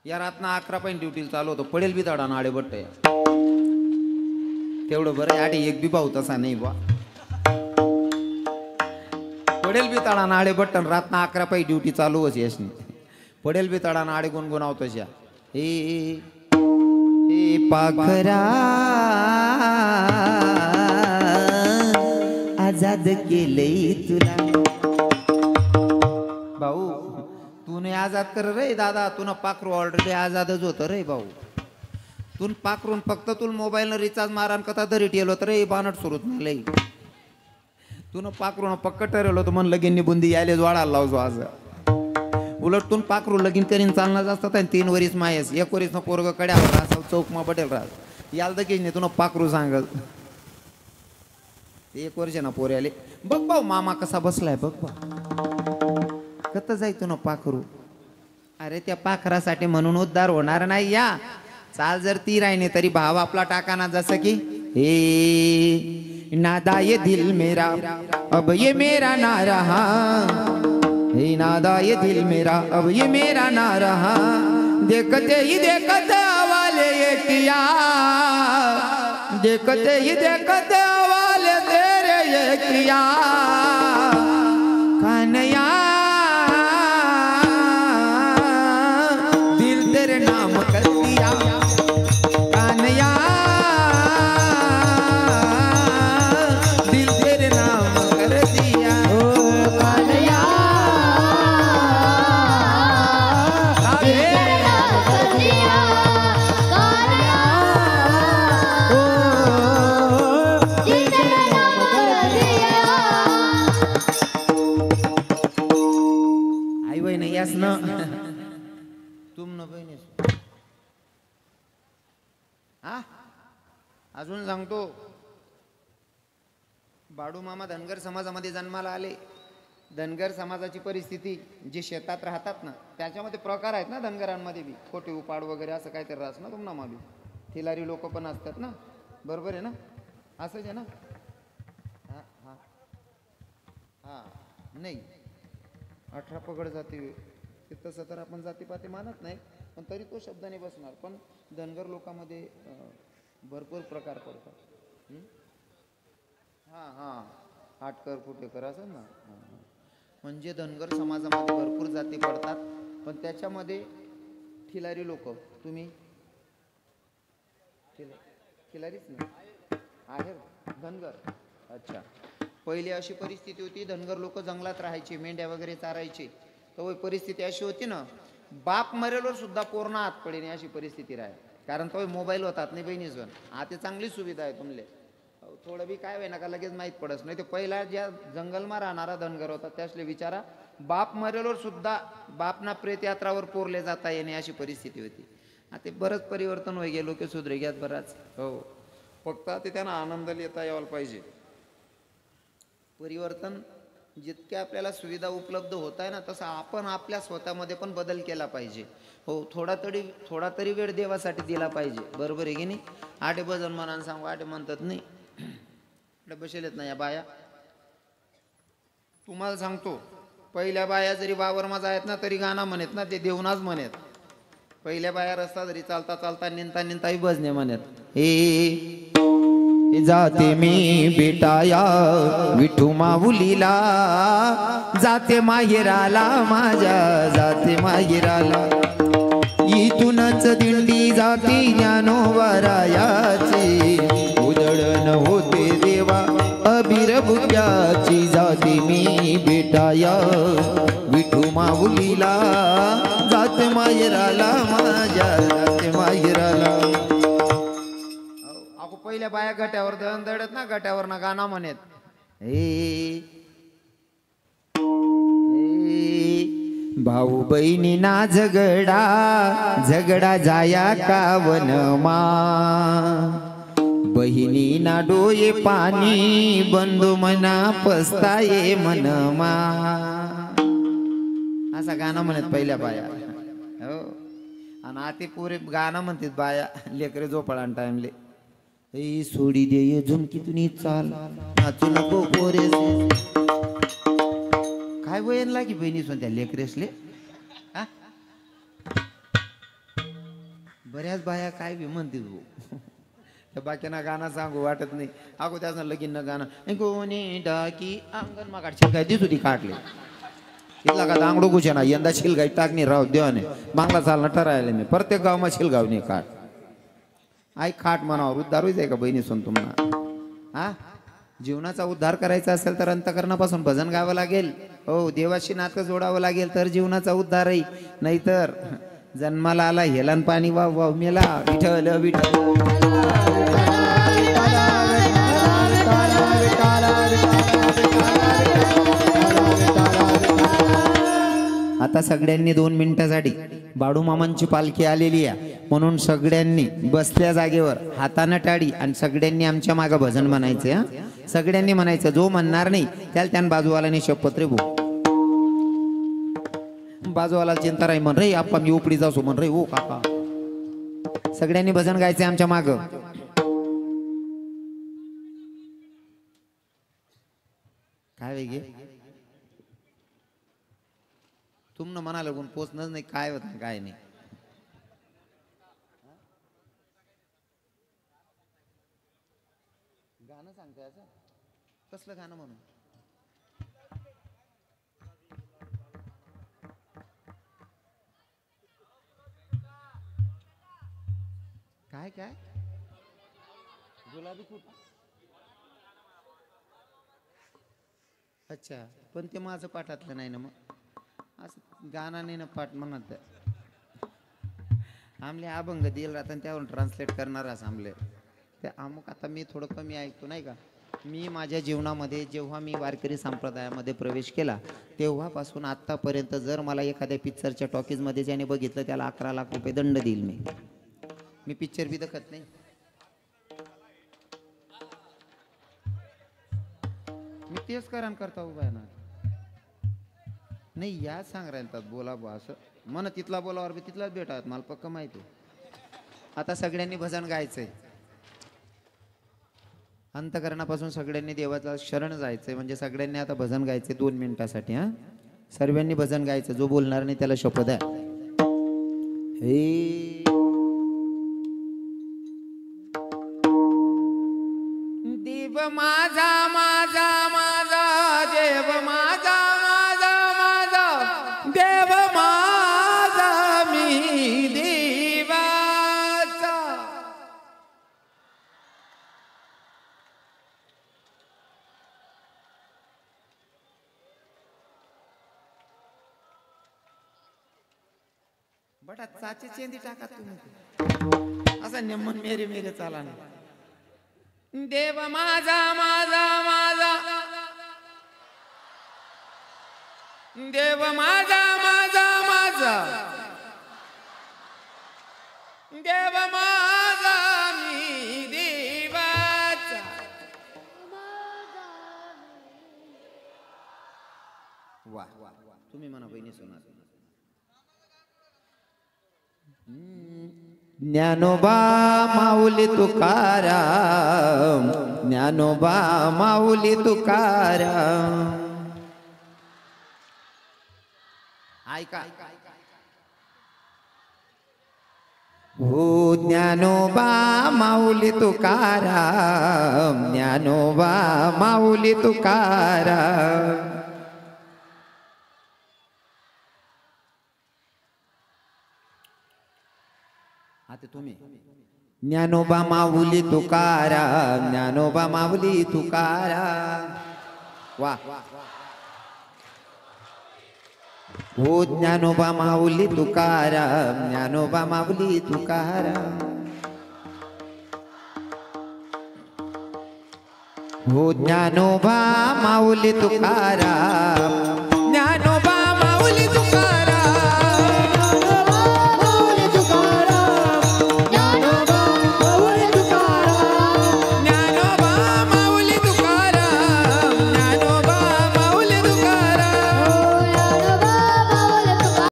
या रातना 11 पॉईंट ड्युटीला चालू होतो पडेल बी तडा आडे बट्ट तेवढं बरं आडे एक बी भाऊ तसा नाही बा पडेल बी तडा आडे बट्टन रातना 11 पायी ड्युटी चालू होती यासनी पडेल बी तडा आडे गुणगुणावतो तशा ए पाखरा आजाद केलंय तुला भाऊ तूने आजाद कर रे दादा तुन पाखरू ऑलरेडी आजादच होत रे भाऊ तून पाखरून फक्त तुला मोबाईल रिचार्ज मारान कथा तरी ठेवलं तर रे बानट सुरूच नाही तून पाखरून पक्क ठरवलं होतं म्हणलं गिन्नी बुंदी यायला जोडायला लावतो आज उलटून पाखरू लगीन करीन चालणार असतात आणि 3 वरीस मायस 1 वरीस न पोरग कड्यावर राहा चौकमा पटेल राहत याल तर की नाही तुला पाखरू सांगल 1 वर्ष ना पोऱ्याले बघ भाऊ मामा कसा बसलाय बघ बा कत जाय तुला पाखरू अरे त्या पाखरासाठी म्हणून उद्धार होणार नाही या चाल जर ती राहिने तरी भाव आपला टाकाना जसं की हे नादा ये दिल मेरा अब ये मेरा ना रहा हे नादा ये दिल मेरा अब ये मेरा ना रहा देखते ही देखते वाले ये किया देखते ही देखते वाले तेरे ये किया कान्या दिल तेरे नाम कर दिया कान्या दिल तेरे नाम कर दिया ओ कान्या आई बहीण यास न तुम न बहिणीस हा अजून सांगतो बाडू मामा धनगर समाजामध्ये जन्माला आले धनगर समाजाची परिस्थिती जे शेतात राहतात ना त्याच्यामध्ये प्रकार आहेत ना धनगरांमध्ये बी खोटे उपाड वगैरे असं काहीतरी राहत ना तुम्हाला मालूम थिलारी लोक पण असतात ना बरोबर आहे ना असंच आहे ना हा हा हा नाही 18 पगड जाती तसं तर आपण जातीपाती मानत नाही पण तरी तो शब्दाने बसणार पण धनगर लोकांमध्ये भरपूर प्रकार पडतात हां हां हाटकर फुटेकर असं ना म्हणजे धनगर समाजामध्ये भरपूर जाती पडतात पण त्याच्यामध्ये ठिलारी लोक, तुम्ही खिलारीच ना आहे धनगर. अच्छा, पहिली अशी परिस्थिती होती, धनगर लोक जंगलात राहायचे, मेंढ्या वगैरे चारायचे. तर परिस्थिती अशी होती ना, बाप मरेलवर सुद्धा पूर्ण हात पडेल अशी परिस्थिती राहील. कारण तो मोबाईल होतात नाही बहिणीजण. आता चांगली सुविधा आहे तुमले, थोडं बी काय होईना का लगेच माहीत पडत नाही. ते पहिला ज्या जंगलमा राहणारा धनगर होता त्यासले विचारा, बाप मरेलवर सुद्धा बापना प्रेतयात्रावर पोरले जाता येणे अशी परिस्थिती होती. आता बरंच परिवर्तन होई गेलो की सुधरे घ्यात बराच. हो, फक्त ते त्यांना आनंद लेता यायला पाहिजे. परिवर्तन जितक्या आपल्याला सुविधा उपलब्ध होत आहे ना, तसं आपण आपल्या स्वतःमध्ये पण बदल केला पाहिजे. हो, थोडा तरी वेळ देवासाठी दिला पाहिजे. बरोबर आहे की नाही? आठे भजन मनानं सांगू, आठे म्हणतात नाही बसेलेत ना या बाया. तुम्हाला सांगतो, पहिल्या बाया जरी वावरमा आहेत ना तरी गाणं म्हणत ना, ते देवनाच म्हणत. पहिल्या बाया रस्ता जरी चालता चालता निंता निंताही भजने म्हणत. हे जाते मी बेटाया विठू माऊलीला, जाते माहेराला माझ्या, जाते माहेराला. इथूनच दिंडी जाते ज्ञानोबरायाची, उधळण होते देवा अबीर बुक्याची. जाते मी बेटाया विठू माऊलीला, जाते माहेराला माझ्या, जाते माहेराला. पहिल्या बाया गट्यावर दळण दळत ना, गट्यावर ना गाणं म्हणत. भाऊ बहिणी ना झगडा, झगडा जाया का वनमा, बहिणी ना डोये पाणी, बंधू मना पस्ताये मनमा. असा गाणं म्हणत पहिल्या बाया. हो, आणि आता पुरे गाणं म्हणतात बाया लेकरे झोपाळान टाइमले. सोडी दे झुमकी तुम्ही चाल, नाचू नको पोरे. काय वयन लागी बहिणी त्या लेकरेसले. बऱ्याच बाया काय बी म्हणते त्या बाकीना गाणं सांगू वाटत नाही. अगो त्याचं लगीन न गाणं कोणी डाकी अंगण मागाड शिलगाई दिस होती काटले. तिथला का दांगडो गुचे ना, यंदा शिलगाई टाकणी राव देवाने. बांगला चालणं ठरायला मी प्रत्येक गावमा शिलगाव नाही काट. आई खाट म्हणावर उद्धार होईच आहे का बहिणी सोन तुम्हाला. हा, जीवनाचा उद्धार करायचा असेल तर अंतकरणापासून भजन गावं लागेल. हो, देवाशी नातं जोडावं लागेल तर जीवनाचा उद्धार आहे. नाहीतर जन्माला आला हेलन पाणी वाव वाव मेला. विठ्ठल विठ्ठल. आता सगळ्यांनी 2 मिनिटासाठी बाळू मामांची पालखी आलेली आहे म्हणून सगळ्यांनी बसल्या जागेवर हातानं टाळी आणि सगळ्यांनी आमच्या मागं भजन म्हणायचं. हा, सगळ्यांनी म्हणायचं. जो म्हणणार नाही त्याला त्यानं बाजूवाल्याने शपथ रे भाऊ. बाजूवाला चिंता राही म्हण रे आप्पा मी उपडी जासो म्हण रे. हो काका, सगळ्यांनी भजन गायचंय आमच्या मागं. काय वेगे तुमनं म्हणा लागून पोचणंच नाही काय होत काय नाही. गाणं सांगतोय असं कसलं गाणं म्हणून. काय काय गुलाबी फूट. अच्छा, पण ते माझं पाठातलं नाही ना. मग असं गाणं नाही ना पाठ म्हणत. आमले अभंग दिल राहत त्यावरून ट्रान्सलेट करणारच आमले ते अमुक. आता मी थोडं कमी ऐकतो नाही का. मी माझ्या जीवनामध्ये जेव्हा मी वारकरी संप्रदायामध्ये प्रवेश केला तेव्हापासून आत्तापर्यंत जर मला एखाद्या पिक्चरच्या टॉकीजमध्ये ज्याने बघितलं त्याला 11 लाख रुपये दंड देईल. मी पिक्चर बी दाखवत नाही. मी तेच कारण करता उभा आहे ना. नाही या सांग राहतात बोला बा असं मन तिथला बोलावर बी तिथलाच भेटात मला पक्क माहिती. आता सगळ्यांनी भजन गायचंय. अंतकरणापासून सगळ्यांनी देवाचा शरण जायचंय. म्हणजे सगळ्यांनी आता भजन गायचे 2 मिनिटासाठी. हा, सर्वांनी भजन गायचं. जो बोलणार नाही त्याला शपथ आहे. हे देव माझा माझा माझा देव माझा माझा माझा देव माझा मी बटा चाची चेंदी टाका तुम्ही असा नेमन मेरे मेरे चाला ना देव माझा माझा माझा देव माझा माझा माझा देव माझा मी देवाचा वा तुम्ही म्हणा बहिणी सोना ज्ञानोबा माऊली तुकाराम ज्ञानोबा माऊली तुकाराम ऐका हो ज्ञानोबा माऊली तुकाराम ज्ञानोबा माऊली तुकाराम आता तुम्ही ज्ञानोबा माऊली तुकाराम ज्ञानोबा माऊली तुकाराम वा हो ज्ञानोबा माऊली तुकाराम ज्ञानोबा माऊली तुकाराम हो ज्ञानोबा माऊली तुकाराम